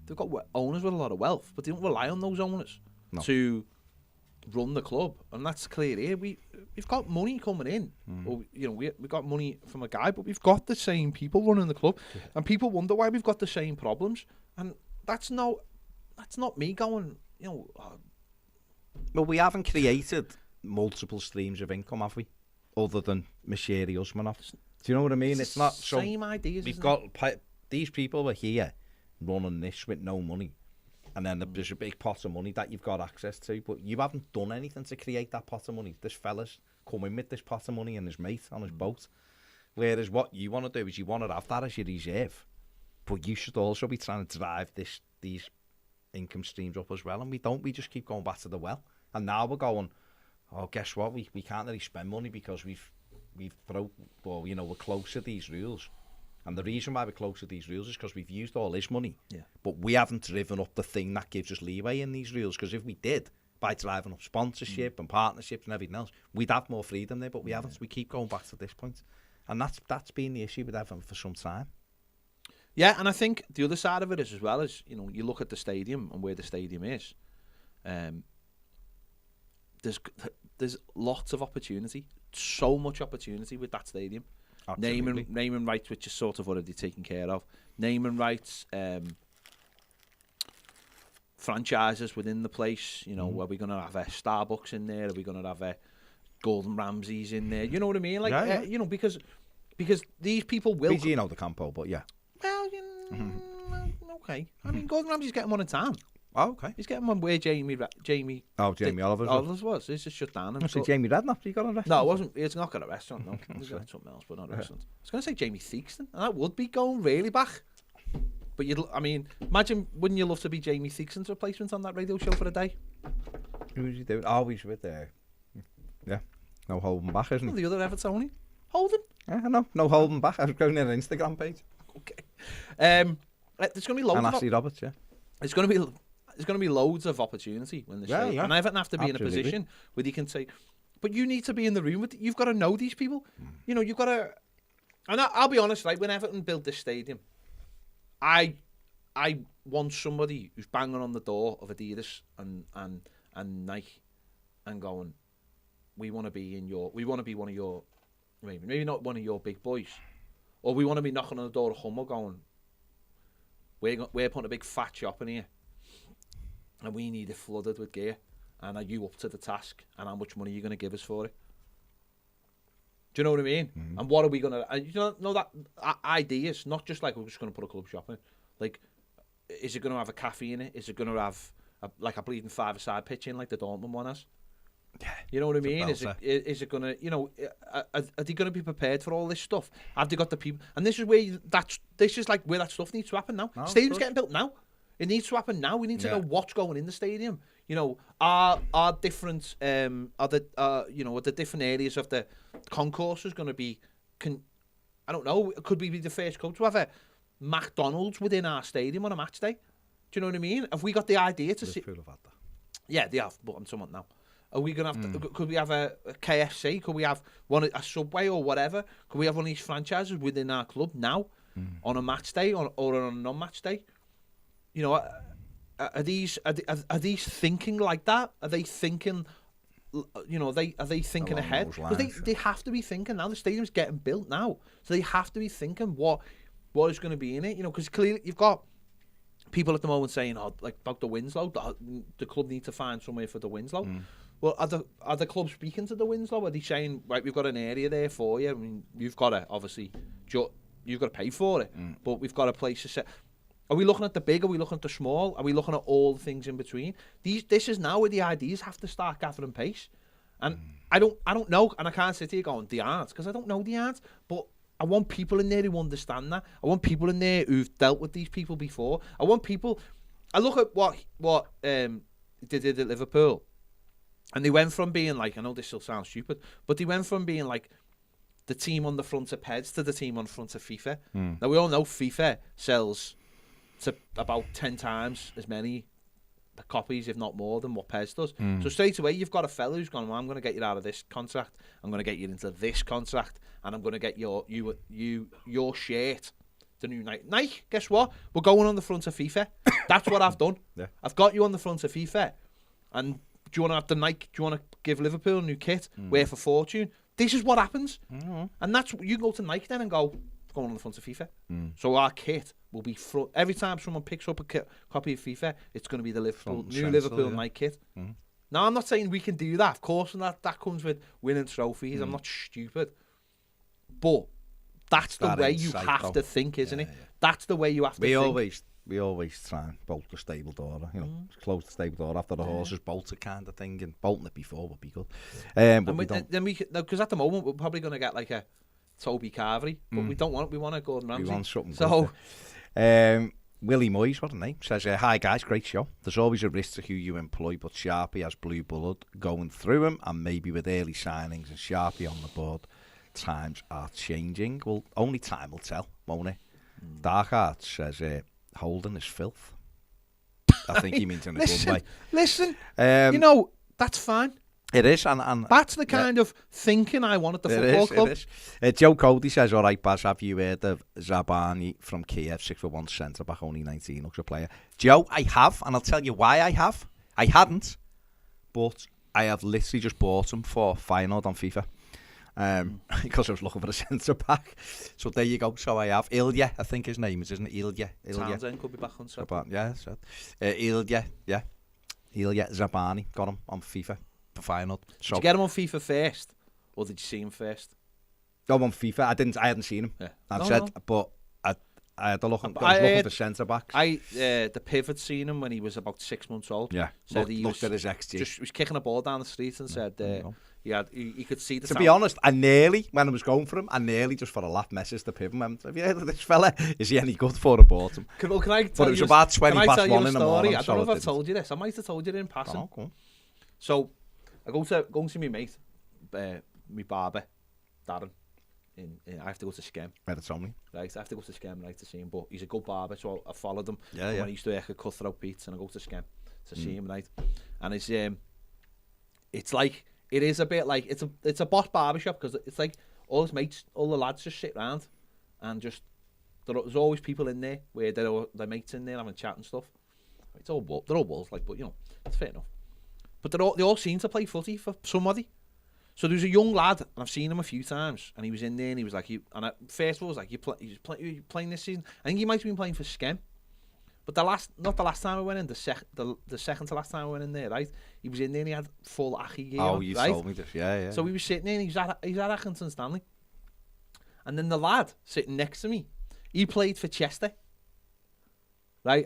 they've got owners with a lot of wealth, but they don't rely on those owners to run the club. And that's clear here. We've got money coming in. Or, you know, we got money from a guy, but we've got the same people running the club, and people wonder why we've got the same problems. And that's not me going, you know. Well, we haven't created multiple streams of income, have we? Other than Mashiri Usmanov. Do you know what I mean? It's not so. Same ideas. We've got these people were here running this with no money, and then there's a big pot of money that you've got access to, but you haven't done anything to create that pot of money. This fella's come in with this pot of money and his mate on his boat. Whereas what you want to do is you want to have that as your reserve, but you should also be trying to drive these income streams up as well. And we don't. We just keep going back to the well. And now we're going, oh, guess what? We can't really spend money because we've broke, or, you know, we're close to these rules. And the reason why we're close to these rules is because we've used all this money. Yeah. But we haven't driven up the thing that gives us leeway in these rules. Because if we did, by driving up sponsorship and partnerships and everything else, we'd have more freedom there. But we haven't. We keep going back to this point. And that's been the issue with Everton for some time. Yeah, and I think the other side of it is, as well, as, you know, you look at the stadium and where the stadium is. There's lots of opportunity, so much opportunity with that stadium. Naming rights, which is sort of already taken care of. Naming rights, franchises within the place. You know, are we going to have a Starbucks in there? Are we going to have a Gordon Ramsay's in there? You know what I mean? Like, you know, because these people will. Gino the Campo, but yeah. Well, you know, okay. I mean, Gordon Ramsay's getting one in town. Oh, okay. He's getting one where Jamie Oliver's was. He's just shut down. I see Jamie Redknapp. He got an arrested. No, it wasn't. It's not got a restaurant. No, he's got something else, but not a restaurant. I was going to say Jamie Theakston, and that would be going really back. But imagine, wouldn't you love to be Jamie Theakston's replacement on that radio show for a day? Who was he doing? Oh, he's with yeah, no holding back, isn't he? The other Evertonian. Holden? Yeah, no holding back. I was going on an Instagram page. Okay. There's going to be loads and Ashley Roberts, yeah. There's going to be loads of opportunity when this show. And Everton have to be in a position where you can say, but you need to be in the room with. You've got to know these people. You know, you've got to. And I'll be honest, right? When Everton built this stadium, I want somebody who's banging on the door of Adidas and Nike and going, we want to be one of your, maybe not one of your big boys, or we want to be knocking on the door of Hummel going, we're putting a big fat shop in here, and we need it flooded with gear, and are you up to the task, and how much money are you going to give us for it? Do you know what I mean? Mm-hmm. And what are we going to... You know that ideas, not just like we're just going to put a club shop in. Like, is it going to have a cafe in it? Is it going to have a bleeding five-a-side pitch in like the Dortmund one has? Yeah, you know what I mean? Is it going to... You know, are they going to be prepared for all this stuff? Have they got the people... And this is where where that stuff needs to happen now. Stadium's getting built now. It needs to happen now. We need to know what's going in the stadium. You know, are different are the different areas of the concourses going to be? I don't know. Could we be the first club to have a McDonald's within our stadium on a match day? Do you know what I mean? Have we got the idea to see? Yeah, they have, but I'm someone now. Are we gonna have? Could we have a KFC? Could we have a Subway or whatever? Could we have one of these franchises within our club now on a match day or on a non-match day? You know, are these thinking like that? Are they thinking? You know, are they thinking ahead? Because they have to be thinking now. The stadium's getting built now, so they have to be thinking what is going to be in it. You know, because clearly you've got people at the moment saying, like about the Winslow, the club need to find somewhere for the Winslow. Well, are the clubs speaking to the Winslow? Are they saying, right, we've got an area there for you? I mean, you've got to obviously you've got to pay for it, but we've got a place to set. Are we looking at the big? Are we looking at the small? Are we looking at all the things in between? This is now where the ideas have to start gathering pace. And I don't know, and I can't sit here going, they aren't, because I don't know the answer. But I want people in there who understand that. I want people in there who've dealt with these people before. I look at what they did at Liverpool, and they went from being like, I know this still sounds stupid, but they went from being like the team on the front of PEDs to the team on the front of FIFA. Now we all know FIFA sells to about 10 times as many copies, if not more, than what Pez does. So straight away, you've got a fella who's gone, well, I'm going to get you out of this contract. I'm going to get you into this contract, and I'm going to get your shirt, the new Nike. Guess what? We're going on the front of FIFA. That's what I've done. Yeah. I've got you on the front of FIFA. And do you want to have the Nike? Do you want to give Liverpool a new kit worth a fortune? This is what happens. And that's you can go to Nike then and go, going on the front of FIFA. So our kit will be front. Every time someone picks up a copy of FIFA, it's going to be the Liverpool Nike kit. Now, I'm not saying we can do that. Of course, and that comes with winning trophies. I'm not stupid. But that's the way you have to think, isn't it? Yeah. That's the way you have to think. We always try and bolt the stable door, you know, close the stable door after the horses bolted kind of thing, and bolting it before would be good. Because at the moment, we're probably going to get like a Toby Carvery, but we don't want it. We want a Gordon Ramsay. We want something Willie Moyes, what a name, says, hi guys, great show. There's always a risk to who you employ, but Sharpie has blue blood going through him, and maybe with early signings and Sharpie on the board, times are changing. Well, only time will tell, won't it? Dark Arts says, Holden is filth. I think he means in a good way. Listen, you know, that's fine. It is, and that's the kind of thinking I want at the football club. It is. Joe Cody says, all right, Baz, have you heard of Zabani from Kiev, 6'1" centre-back, only 19, looks a player? Joe, I have, and I'll tell you why I have. I hadn't, but I have literally just bought him for Feyenoord on FIFA. Because I was looking for a centre-back. So there you go, so I have. Ilya, I think his name is, isn't it? Ilya. Townsend could be back on Saturday. Yeah, so. Ilya Zabani, got him on FIFA. Final. Did you get him on FIFA first, or did you see him first? On FIFA. I hadn't seen him. Yeah. But I had a look. I was I looking heard- for centre backs. The pivot seen him when he was about 6 months old. Yeah, Said he looked was at his XG. He was kicking a ball down the street and said he could see the To be honest, I nearly, when I was going for him, just for a laugh messaged the pivot. Went, have you heard of this fella? Is he any good for a bottom? Can I tell But it was about 20 past 1 in the morning. I don't know if I've told you this. I might have told you in passing. Oh, cool. So I go to see my mate, my barber, Darren. I have to go to Skem. Right, I have to go to Skem, right, to see him. But he's a good barber, so I followed him. Yeah. When he used to work at Cutthroat Beats, and I go to Skem to see him, right. And it's like, it is a bit like, it's a boss barbershop, because it's like all his mates, all the lads just sit round, and just there's always people in there where their mates in there having a chat and stuff. They're all balls, like, but you know, it's fair enough. But they all seem to play footy for somebody. So there was a young lad, and I've seen him a few times, and he was in there, and he was like, first of all, was like, you playing this season? I think he might have been playing for Skem. But not the last time I went in, the second to last time I went in there, right? He was in there and he had full Aki gear on, you right? told me this, yeah. So we was sitting there and he's at Accrington Stanley. And then the lad sitting next to me, he played for Chester. Right?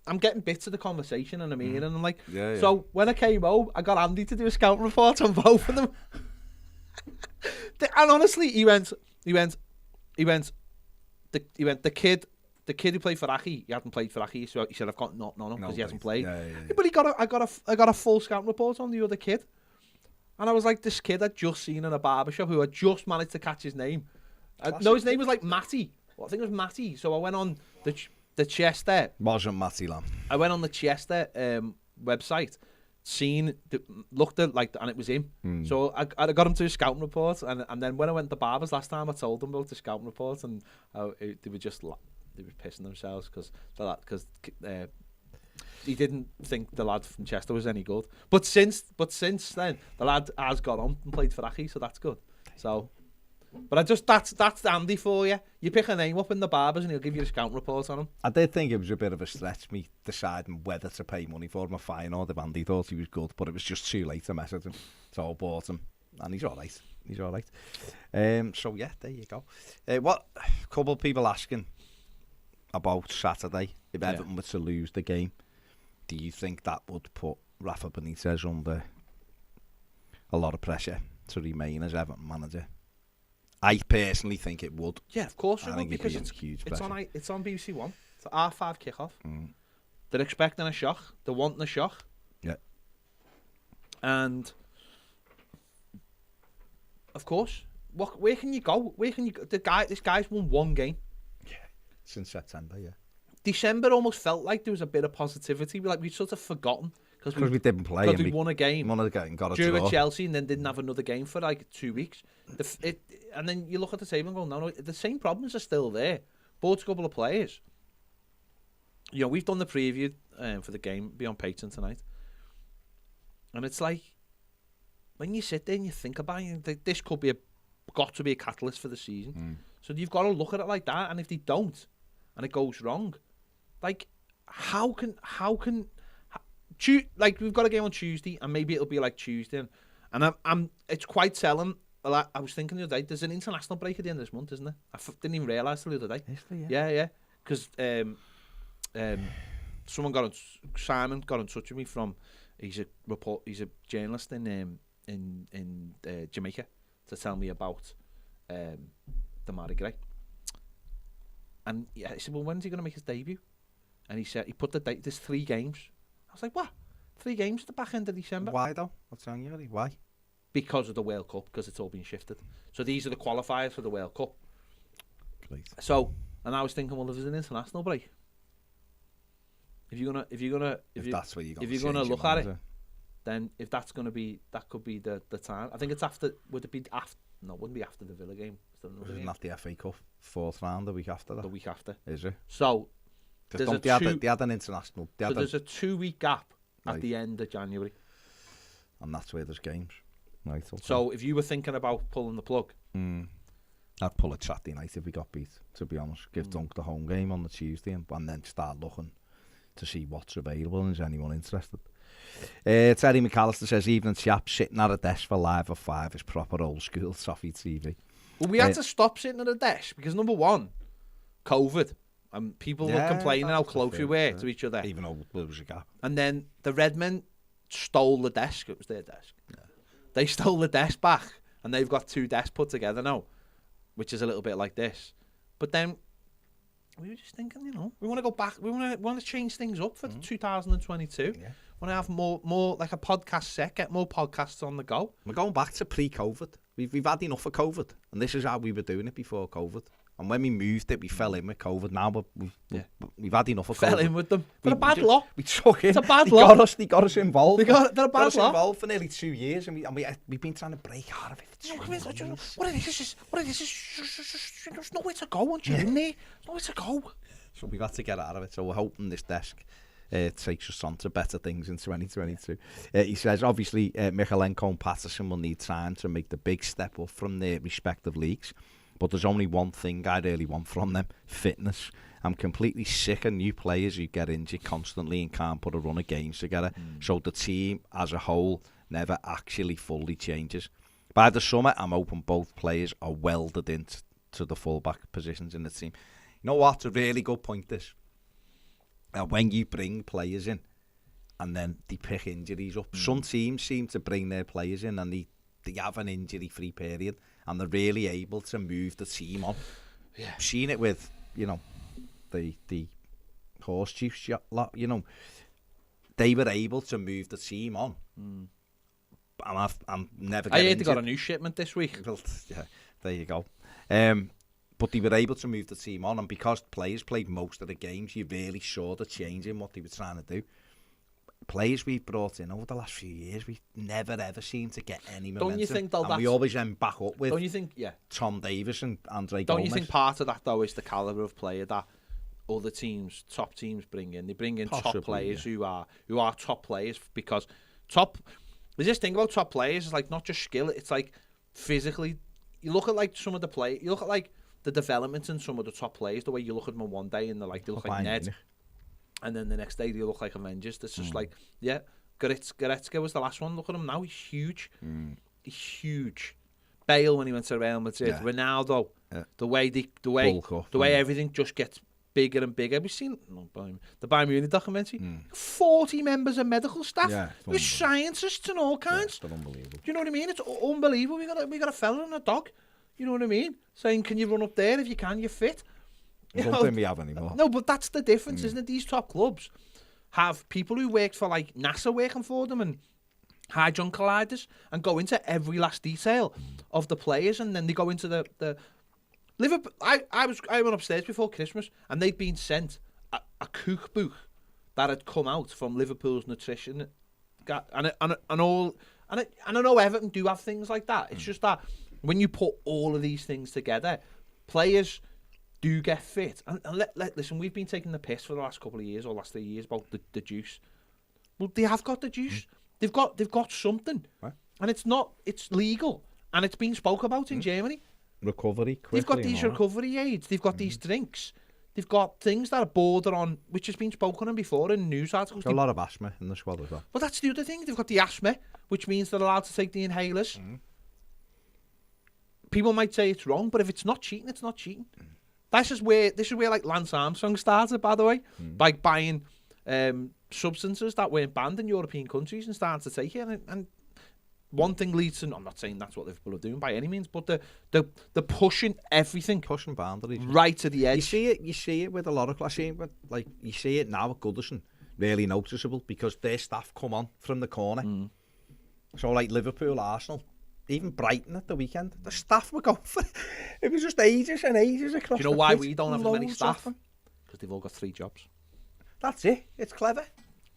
I'm getting bits of the conversation and I'm hearing, and I'm like, so when I came home, I got Andy to do a scout report on both of them. And honestly, he went, the kid who played for Aki, he hadn't played for Aki, so he said, I've got none on him because he hasn't played. Yeah. But I got a full scout report on the other kid. And I was like, this kid I'd just seen in a barbershop who had just managed to catch his name. No, his name was like Mathew. Well, I think it was Mathew. So I went on the Chester. Wasn't Mathew, Lam. I went on the Chester website, looked at, like, and it was him. So I got him to a scouting report, and then when I went to barbers last time, I told them about the scouting report, and they were just they were pissing themselves because he didn't think the lad from Chester was any good. But since then, the lad has got on and played for Aki, so that's good. So, but that's Andy for you. You pick a name up in the barbers and he'll give you a scout report on him. I did think it was a bit of a stretch, me deciding whether to pay money for him or fine, or if Andy thought he was good, but it was just too late to message him. So I bought him, and he's all right. So yeah, there you go. What a couple of people asking about Saturday, if Everton were to lose the game, do you think that would put Rafa Benitez under a lot of pressure to remain as Everton manager? I personally think it would. Yeah, of course it would, would, because it's huge pressure. It's on BBC One. It's an R5 kickoff. They're expecting a shock. They're wanting a shock. Yeah. And of course, where can you go? This guy's won one game. Since September, yeah. December almost felt like there was a bit of positivity. We'd sort of forgotten because we didn't play. Because we won a game. Got a drew draw at Chelsea and then didn't have another game for like 2 weeks. And then you look at the table and go, no, the same problems are still there. Bought a couple of players. You know, we've done the preview for the game, be on Patreon tonight. And it's like, when you sit there and you think about it, this could be got to be a catalyst for the season. So you've got to look at it like that. And if they don't, and it goes wrong, like, how can we've got a game on Tuesday, and maybe it'll be like Tuesday, and it's quite telling. I was thinking the other day, there's an international break at the end of this month, isn't there? I didn't even realise till the other day. Yeah. Because Simon got in touch with me from. He's a journalist in Jamaica to tell me about the Mardi Gras. And I said, well, when's he going to make his debut? And he said he put the date. There's 3 games. I was like, what? 3 games at the back end of December? Why though? What's wrong with you? Why? Because of the World Cup, because it's all been shifted. So these are the qualifiers for the World Cup. Great. So, and I was thinking, well, if there's an international break, if you're gonna look at it, then if that's gonna be, that could be the time. I think it's after. Would it be after? No, it wouldn't be after the Villa game. Isn't that the FA Cup 4th round the week after that? The week after. Is it? So they had an international. There's a 2-week gap at the end of January. And that's where there's games. Right. Okay. So if you were thinking about pulling the plug, I'd pull it Saturday night if we got beat, to be honest. Give Dunk the home game on the Tuesday and then start looking to see what's available and is anyone interested. Terry McAllister says, evening chap, sitting at a desk for Live at 5 is proper old school Toffee TV. Well, we had to stop sitting at a desk because, number one, COVID, and people were complaining how close we were to each other. Even though there was a gap. And then the Redmen stole the desk. It was their desk. Yeah. They stole the desk back, and they've got 2 desks put together now, which is a little bit like this. But then we were just thinking, we want to go back. We want to change things up for 2022. Yeah. Want to have more like a podcast set, get more podcasts on the go. We're going back to pre-COVID. We've had enough of COVID, and this is how we were doing it before COVID. And when we moved it, we fell in with COVID. Now we've had enough of COVID. Fell in with them. They're a bad lot. We took it. It's a bad lot. They got us involved. They're a bad lot. Got us involved for nearly 2 years, and we've been trying to break out of it. What is this? There's nowhere to go once you're in there. Nowhere to go. So we've had to get out of it. So we're hoping this desk takes us on to better things in 2022. He says, obviously, Michalenko and Patterson will need time to make the big step up from their respective leagues. But there's only one thing I really want from them: fitness. I'm completely sick of new players who get injured constantly and can't put a run of games together. So the team as a whole never actually fully changes. By the summer, I'm hoping both players are welded into the fullback positions in the team. You know what? A really good point is when you bring players in and then they pick injuries up. Some teams seem to bring their players in and they have an injury-free period, and they're really able to move the team on. Yeah. I've seen it with, the horse chiefs lot, they were able to move the team on. And I'm never getting I heard they got a new shipment this week. Well, yeah, there you go. But they were able to move the team on, and because players played most of the games, you really saw the change in what they were trying to do. Players we've brought in over the last few years, we've never ever seemed to get any momentum. Don't you think though? And we always end back up with. Don't you think? Yeah. Tom Davis and Andre Don't Gomez. You think part of that though is the caliber of player that other teams, top teams, bring in? They bring in top players who are top players because top. There's this thing about top players. It's like not just skill. It's like physically. You look at like some of the play. You look at like the development in some of the top players. The way you look at them one day and they look like Ned. And then the next day they look like Avengers. It's just like, yeah, Goretzka was the last one. Look at him now. He's huge. He's huge. Bale when he went to Real Madrid. Yeah. Ronaldo. Yeah. The way everything just gets bigger and bigger. We've seen the Bayern Munich documentary. 40 members of medical staff. Yeah, with scientists and all kinds. Yeah, it's unbelievable. Do you know what I mean? It's unbelievable. We got a fella and a dog. You know what I mean? Saying, can you run up there? If you can, you're fit. I don't think we have anymore. No, but that's the difference, isn't it? These top clubs have people who work for like NASA working for them and Hadron Colliders and go into every last detail of the players, and then they go into the Liverpool. I went upstairs before Christmas and they'd been sent a cookbook that had come out from Liverpool's nutrition and I know Everton do have things like that. It's just that when you put all of these things together, players do get fit. And listen, we've been taking the piss for the last couple of years or last 3 years about the juice. Well, they have got the juice. They've got something. What? And it's legal. And it's been spoke about in Germany. Recovery quickly. They've got these recovery aids. They've got these drinks. They've got things that are border on, which has been spoken on before in news articles. There's a lot of asthma in the squad as well. Well, that's the other thing. They've got the asthma, which means they're allowed to take the inhalers. People might say it's wrong, but if it's not cheating, it's not cheating. This is where like Lance Armstrong started, by the way, by buying substances that weren't banned in European countries and starting to take it. And one thing leads to, I'm not saying that's what Liverpool are doing by any means, but they're pushing everything, pushing boundaries right to the edge. You see it with a lot of class. Like you see it now at Goodison, really noticeable because their staff come on from the corner. So like Liverpool, Arsenal. Even Brighton at the weekend, the staff were going for it. It was just ages and ages across. Do you know why we don't have as many staff? Because they've all got 3 jobs. That's it. It's clever.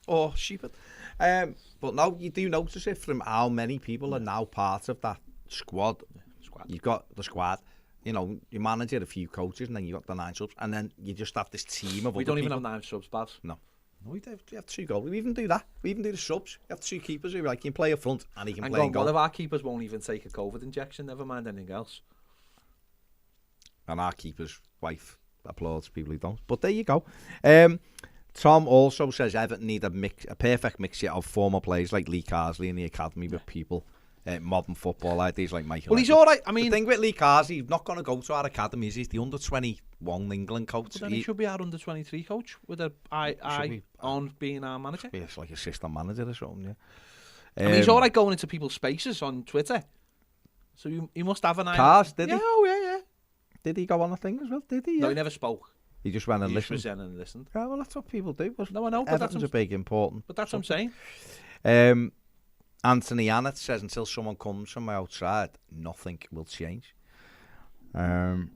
Or stupid. But now you do notice it from how many people are now part of that squad. You've got the squad. You know, you manage it, a few coaches, and then you've got the 9 subs, and then you just have this team of. We don't even have 9 subs, Babs. No. We have 2 goals. We even do that. We even do the subs. You have 2 keepers who like, can play up front and he can play in goal. One of our keepers won't even take a COVID injection, never mind anything else. And our keeper's wife applauds people who don't. But there you go. Tom also says Everton need a perfect mixture of former players like Lee Carsley in the academy with people modern football ideas like Michael. Well, he's all right. I The mean, thing with Lee Carr's, he's not going to go to our academy. He's the under-21 England coach. then he should be our under-23 coach with an eye on being our manager. It's like assistant manager or something, yeah. I mean, he's all right going into people's spaces on Twitter. So he must have an eye. Carr's, did he? Oh, yeah. Did he go on a thing as well? Did he? Yeah. No, he never spoke. He just went and He just listened. presented and listened. Yeah, well, that's what people do. No, I know, but Everton's a big important. But that's what I'm saying. Anthony Annett says, until someone comes from outside, nothing will change. Garrett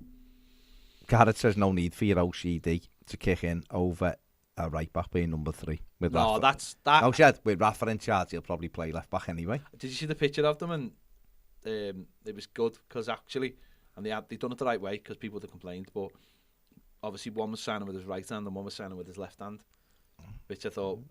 says, no need for your OCD to kick in over a right back being number 3. With No, Rafa. that's that. No, said with Rafa in charge, he'll probably play left back anyway. Did you see the picture of them? And it was good because actually, and they done it the right way because people had complained. But obviously, one was signing with his right hand and one was signing with his left hand. Which I thought,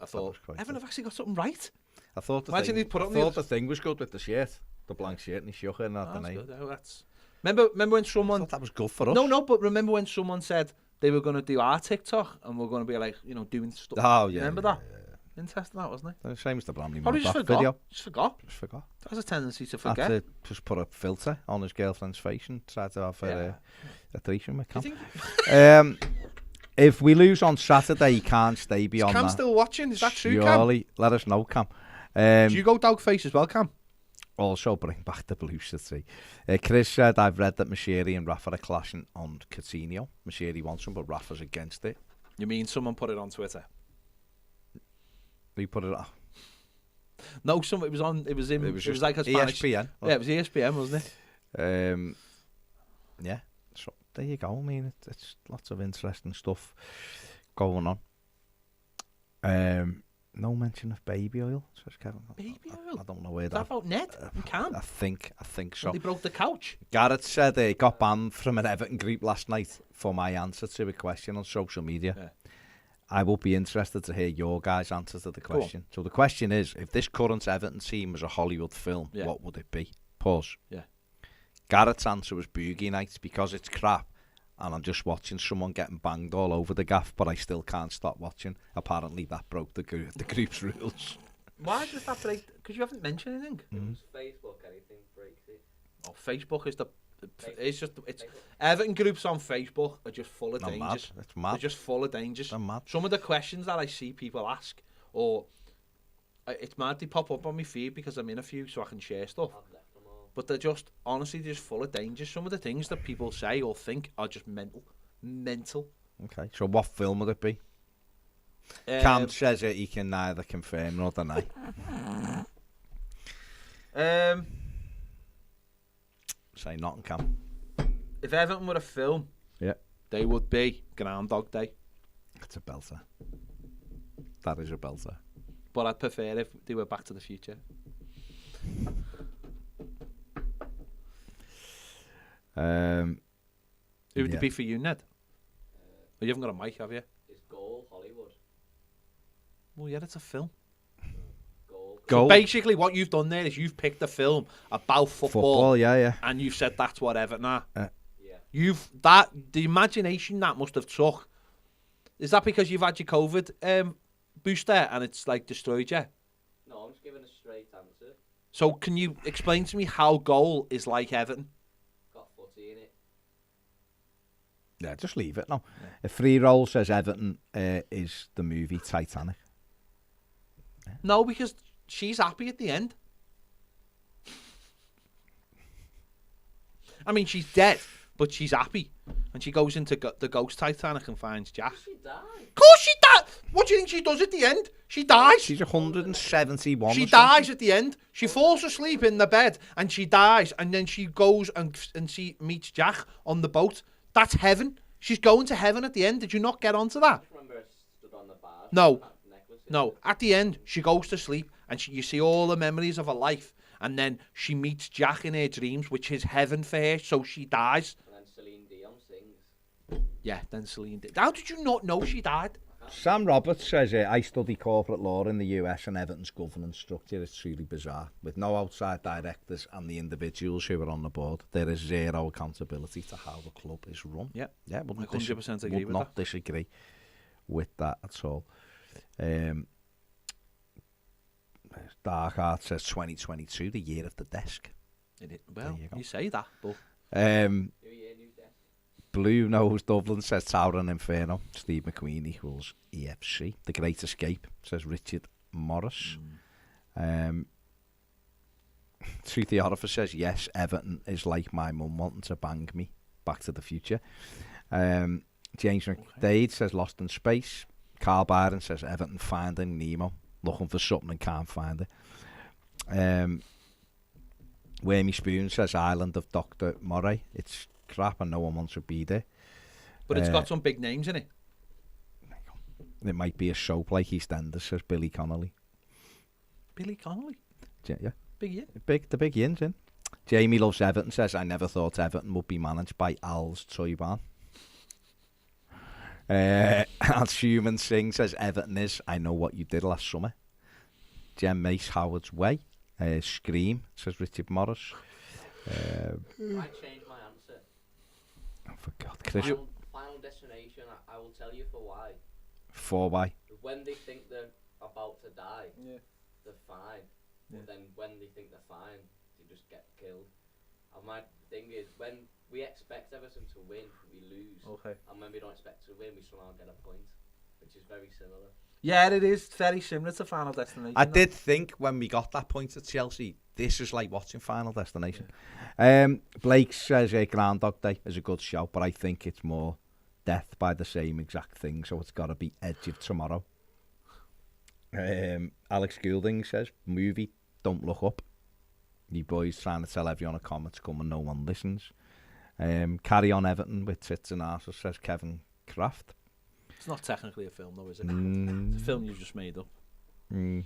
Evan have actually got something right. I thought the Imagine thing, he'd put I on thought the thing was good with the shirt, the blank shirt, and he shook it and had the That's name. good. Oh, that's... Remember when I someone... thought that was good for us. No, but remember when someone said they were going to do our TikTok and we're going to be like, doing stuff. Oh, yeah. Remember yeah, that? Interesting, that wasn't it? The same as the Bramley Probably just forgot. video. Just forgot. Just forgot. Has a tendency to Had forget. to just put a filter on his girlfriend's face and try to have a threesome with Cam. If we lose on Saturday, he can't stay beyond Is Cam that. still watching? Is that true, Surely, let us know, Cam. Cam? Do you go dog face as well, Cam? Also, bring back the Blue City. Chris said, I've read that Mashiri and Rafa are clashing on Coutinho. Mashiri wants him, but Rafa's against it. You mean someone put it on Twitter? We put it on. No, it was like a Spanish... ESPN. Yeah, it was ESPN, wasn't it? Yeah. So there you go. I mean, it's lots of interesting stuff going on. No mention of baby oil, says Kevin. Baby oil? I don't know where Is that about Ned and Cam? I think so. They broke the couch. Garrett said he got banned from an Everton group last night for my answer to a question on social media. Yeah. I will be interested to hear your guys' answers to the question. So the question is, if this current Everton team was a Hollywood film, what would it be? Pause. Yeah. Garrett's answer was Boogie Nights because it's crap and I'm just watching someone getting banged all over the gaff, but I still can't stop watching. Apparently that broke the group's rules. Why does that break? Because you haven't mentioned anything. It was Facebook, anything breaks it. Oh, Facebook is it's Everton groups on Facebook are just full of They're dangers. mad. It's mad. They're just full of dangers. They're mad. Some of the questions that I see people ask, or it's mad, they pop up on my feed because I'm in a few so I can share stuff. I've left them all. But they're just, honestly, they're just full of dangers. Some of the things that people say or think are just mental. Okay, so what film would it be? Cam says that he can neither confirm nor deny. Say nothing, Cam. If Everton were a film, they would be Groundhog Day. It's a belter. That is a belter. But I'd prefer if they were Back to the Future. Who would it be for you, Ned? You haven't got a mic, have you? It's Goal, Hollywood. Well, yeah, it's a film. Goal. So basically, what you've done there is you've picked a film about football, and you've said that's what Everton are. Yeah. The imagination that must have took. Is that because you've had your COVID booster and it's like destroyed you? No, I'm just giving a straight answer. So can you explain to me how Goal is like Everton? Got footy in it. Yeah, just leave it now. A free roll says Everton is the movie Titanic. No, because she's happy at the end. I mean, she's dead, but she's happy. And she goes into the ghost Titanic and finds Jack. She died. Of course she died! What do you think she does at the end? She dies. She's 171. She dies at the end. She falls asleep in the bed and she dies. And then she goes and she meets Jack on the boat. That's heaven. She's going to heaven at the end. Did you not get onto that? I just remember I stood on the bar. No. At the end, she goes to sleep and you see all the memories of her life. And then she meets Jack in her dreams, which is heaven for her. So she dies. And then Celine Dion sings. Yeah, then Celine did. How did you not know she died? Sam Roberts says, I study corporate law in the US and Everton's governance structure is truly bizarre. With no outside directors and the individuals who are on the board, there is zero accountability to how the club is run. Yeah, I 100% agree would with not disagree with that at all. Dark Art says 2022, the year of the desk. Well, you say that, but... New year, new desk. Blue Nose Dublin says Tower and Inferno. Steve McQueen equals EFC. The Great Escape says Richard Morris. Treaty Orifice says yes, Everton is like my mum wanting to bang me. Back to the Future. James McDade says Lost in Space. Carl Byron says Everton finding Nemo. Looking for something and can't find it. Wormy Spoon says Island of Dr. Murray. It's crap and no one wants to be there. But it's got some big names in it. It might be a soap like EastEnders, says Billy Connolly. Billy Connolly? Yeah. Big yin. The big yins in. Jamie Loves Everton says, I never thought Everton would be managed by Al's Toy Barn. Als Human Singh says, Everton is, I know what you did last summer. Jem Mace Howard's Way. Scream, says Richard Morris. I changed my answer. Oh, for God. Chris. Final Destination, I will tell you for why. For why? When they think they're about to die, they're fine. Yeah. But then when they think they're fine, they just get killed. And my thing is, when we expect Everton to win, we lose. Okay. And when we don't expect to win, we somehow get a point, which is very similar. Yeah, it is very similar to Final Destination. I did think when we got that point at Chelsea, this is like watching Final Destination. Yeah. Blake says Groundhog Day is a good show, but I think it's more death by the same exact thing, so it's got to be Edge of Tomorrow. Alex Goulding says movie Don't Look Up. You boys trying to tell everyone a comet's coming, no one listens. Carry On Everton with Tits and Arses, says Kevin Kraft. It's not technically a film, though, is it? It's a film you've just made up. Yeah.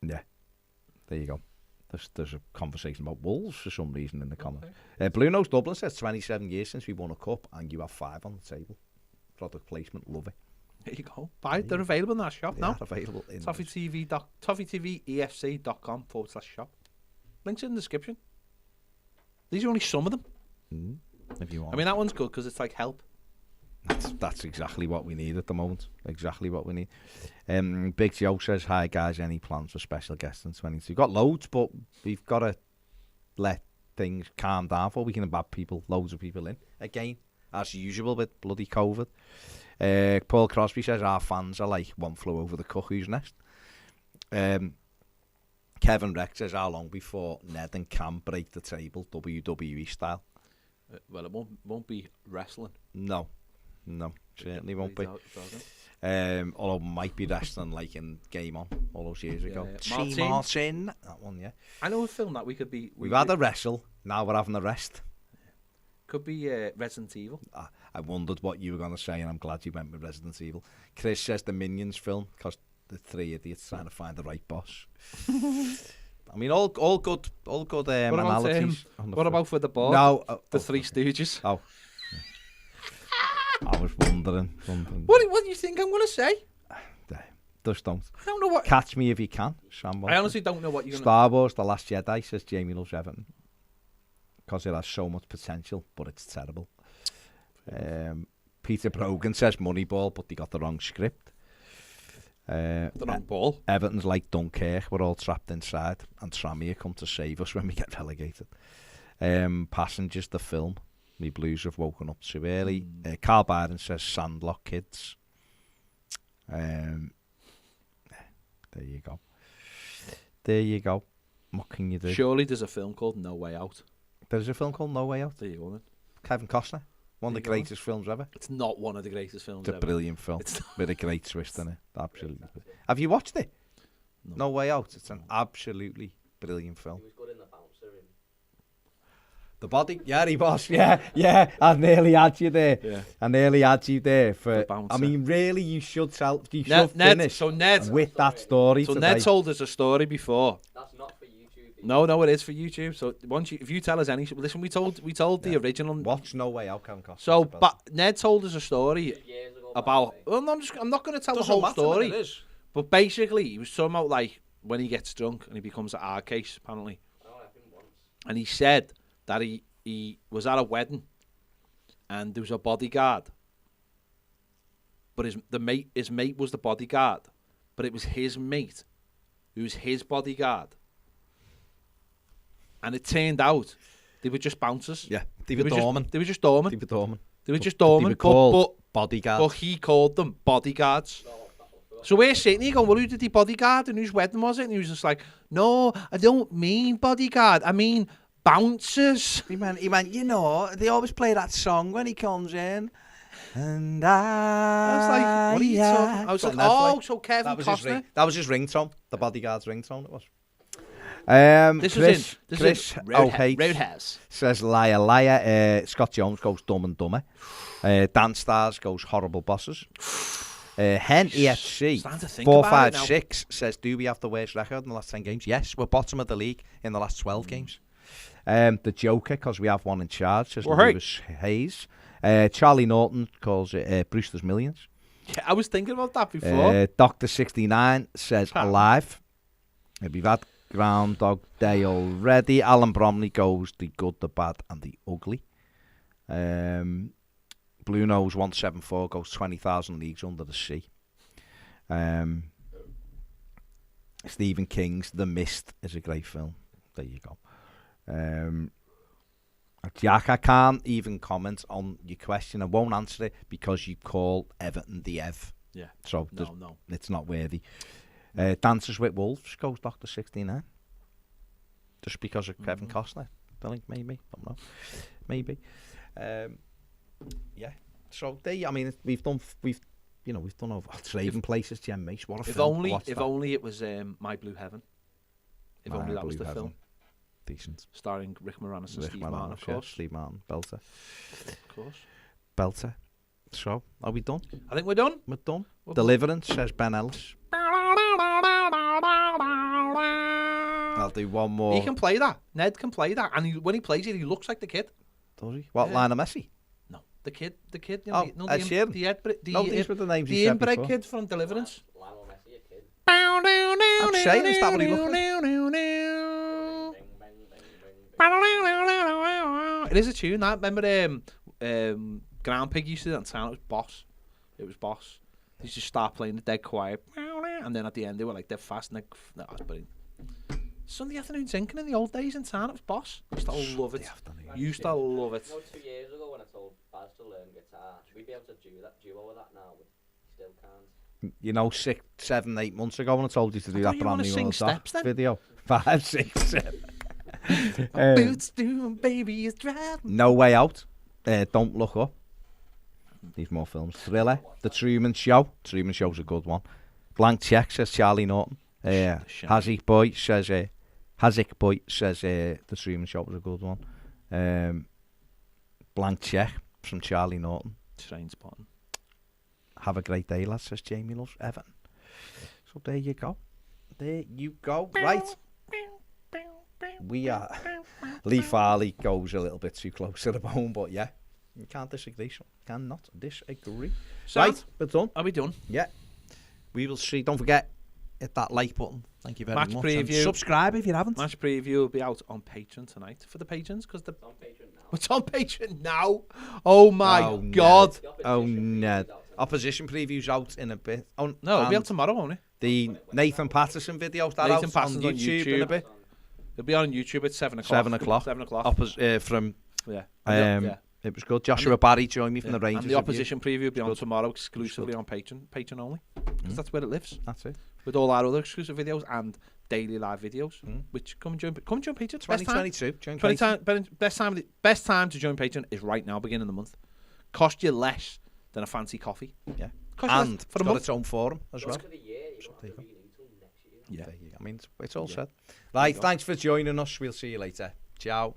Yeah. There you go. There's a conversation about Wolves for some reason in the comments. Blue Nose Dublin says 27 years since we won a cup and you have 5 on the table. Product placement, love it. There you go. Buy it. They're available in that shop now. They're available in ToffeeTVEFC.com/shop. Links in the description. These are only some of them. If you want. I mean, that one's good because it's like help. That's exactly what we need at the moment. Exactly what we need. Big Joe says, hi guys, any plans for special guests in 22? Got loads, but we've got to let things calm down before we can invite loads of people in again, as usual with bloody COVID. Paul Crosby says our fans are like one flew over the cuckoo's nest. Kevin Rex says how long before Ned and Cam break the table WWE style? Well, it won't be wrestling. No, certainly won't be. Although it might be wrestling like in Game On all those years ago. Martin, that one, yeah. I know a film that we could be. We've had a wrestle. Now we're having a rest. Could be Resident Evil. I wondered what you were going to say, and I'm glad you went with Resident Evil. Chris says the Minions film, because the 3 idiots trying to find the right boss. I mean, all good analogies. What about for the board? No, the Three Stooges. Oh, I was wondering. What do you think I'm going to say? Just don't. I don't know what. Catch me if you can. I honestly don't know what you're going to. Star Wars: The Last Jedi, says Jamie Loves Everton, because it has so much potential, but it's terrible. Peter Brogan says Moneyball, but they got the wrong script. The wrong ball. Everton's like Dunkirk, we're all trapped inside, and Tranmere come to save us when we get relegated. Passengers, the film. Me Blues have woken up too early. Carl Byron says Sandlot Kids. There you go. There you go. What can you do? Surely there's a film called No Way Out. There's a film called No Way Out. There you go, then. Kevin Costner. One of the greatest films ever. It's not one of the greatest films ever. It's a brilliant film with a great twist in it. Absolutely. Have you watched it? No Way Out. It's an absolutely brilliant film. He was good in The Bouncer. The Body? Yeah, he was. Yeah. I nearly had you there. Yeah. I nearly had you there. For. The I mean, really, you should finish Ned, with that story. So today. Ned told us a story before. That's not for YouTube. No, it is for YouTube. So if you tell us any, listen, we told the original. Watch No Way Out, Kevin Costner. So, but Ned told us a story about. Well, I'm not going to tell the whole story. But basically, he was talking about like when he gets drunk and he becomes an hard case, apparently. And he said that he was at a wedding and there was a bodyguard but his mate was the bodyguard, but it was his mate who was his bodyguard. And it turned out they were just bouncers. Yeah, they were doormen. They were just doormen. They were doormen. They were just doormen. They were called but bodyguards. he called them bodyguards. So we're sitting here going, well, who did he bodyguard and whose wedding was it? And he was just like, no, I don't mean bodyguard. I mean bouncers. He went, you know, they always play that song when he comes in. And I was like, what are you talking? I was like, oh, so Kevin Costner. That was his ringtone. The bodyguard's ringtone, it was. Chris O'Hates says liar, liar. Scott Jones goes Dumb and Dumber. Dan Stars goes Horrible Bosses. Hen EFC 456 says, do we have the worst record in the last 10 games? Yes, we're bottom of the league in the last 12 games. The Joker, because we have one in charge, says Lewis Hayes. Charlie Norton calls it Brewster's Millions. Yeah, I was thinking about that before. Dr. 69 says Alive. We've had Groundhog Day already. Alan Bromley goes The Good, the Bad and the Ugly. Blue Nose 174 goes 20,000 Leagues Under the Sea. Stephen King's The Mist is a great film. There you go. Jack, I can't even comment on your question. I won't answer it because you call Everton the Ev. Yeah. So no. It's not worthy. Dances with Wolves goes Dr. 69. Just because of Kevin Costner. I think maybe. I don't know. Maybe. Yeah. So we've done over Trading Places, Gem Mace. What a film. If only it was My Blue Heaven. If only that was the film. Decent. Starring Rick Moranis and Steve Martin, of course. Steve Martin, belter. Of course. Belter. So, are we done? I think we're done. We're done. Deliverance, says Ben Ellis. I'll do one more. He can play that. Ned can play that. And when he plays it, he looks like the kid. Does he? What, Lionel Messi? No. The kid. You know, these were the names the inbred kid from Deliverance. Lionel Messi, a kid. I'm saying, is that what he looked like? It is a tune. I remember Grand Pig used to do that in town. It was Boss. They used to start playing it dead quiet. And then at the end, they were like dead fast. And that was brilliant. Sunday afternoon drinking in the old days in town. It was Boss. Used to love it. Used to love it. 2 years ago when I told Baz to learn guitar, we'd be able to duo with that now, but still can't. You know, 6, 7, 8 months ago when I told you to do that brand new sing steps, then? video. 5, 6, 7. Boots doing baby is driving. No Way Out. Don't Look Up. These more films. Thriller. The Truman Show. Truman Show's a good one. Blank Check, says Charlie Norton. Hazik Boy says The Truman Show was a good one. Blank Check from Charlie Norton. Train spotting. Have a great day, lads, says Jamie Loves Everton. So there you go. Right. We are. Lee Farley goes a little bit too close to the bone, but yeah, you can't disagree. So cannot disagree. Sam, right, we're done. Are we done? Yeah. We will see. Don't forget, hit that like button. Thank you very much. Preview. And subscribe if you haven't. Match preview will be out on Patreon tonight for the patrons because It's on Patreon now. It's on Patreon now. Oh my God! Oh no! Opposition preview's out in a bit. Oh no, it'll be out tomorrow, won't it? The Nathan Patterson video's that Nathan out Patterson's on YouTube in a bit. It'll be on YouTube at 7 o'clock. 7 o'clock. 7 o'clock. From yeah. It was good. Joshua Barry joined me from the Rangers. And the opposition preview will be on tomorrow exclusively on Patreon only. Because that's where it lives. That's it. With all our other exclusive videos and daily live videos, which come and join Patreon. 2022. Best time to join Patreon is right now, beginning of the month. Cost you less than a fancy coffee. Yeah. And for it's got its own forum as well. For the year, you don't have to renew till next year. Yeah. I mean, it's all set. Right, thanks for joining us. We'll see you later. Ciao.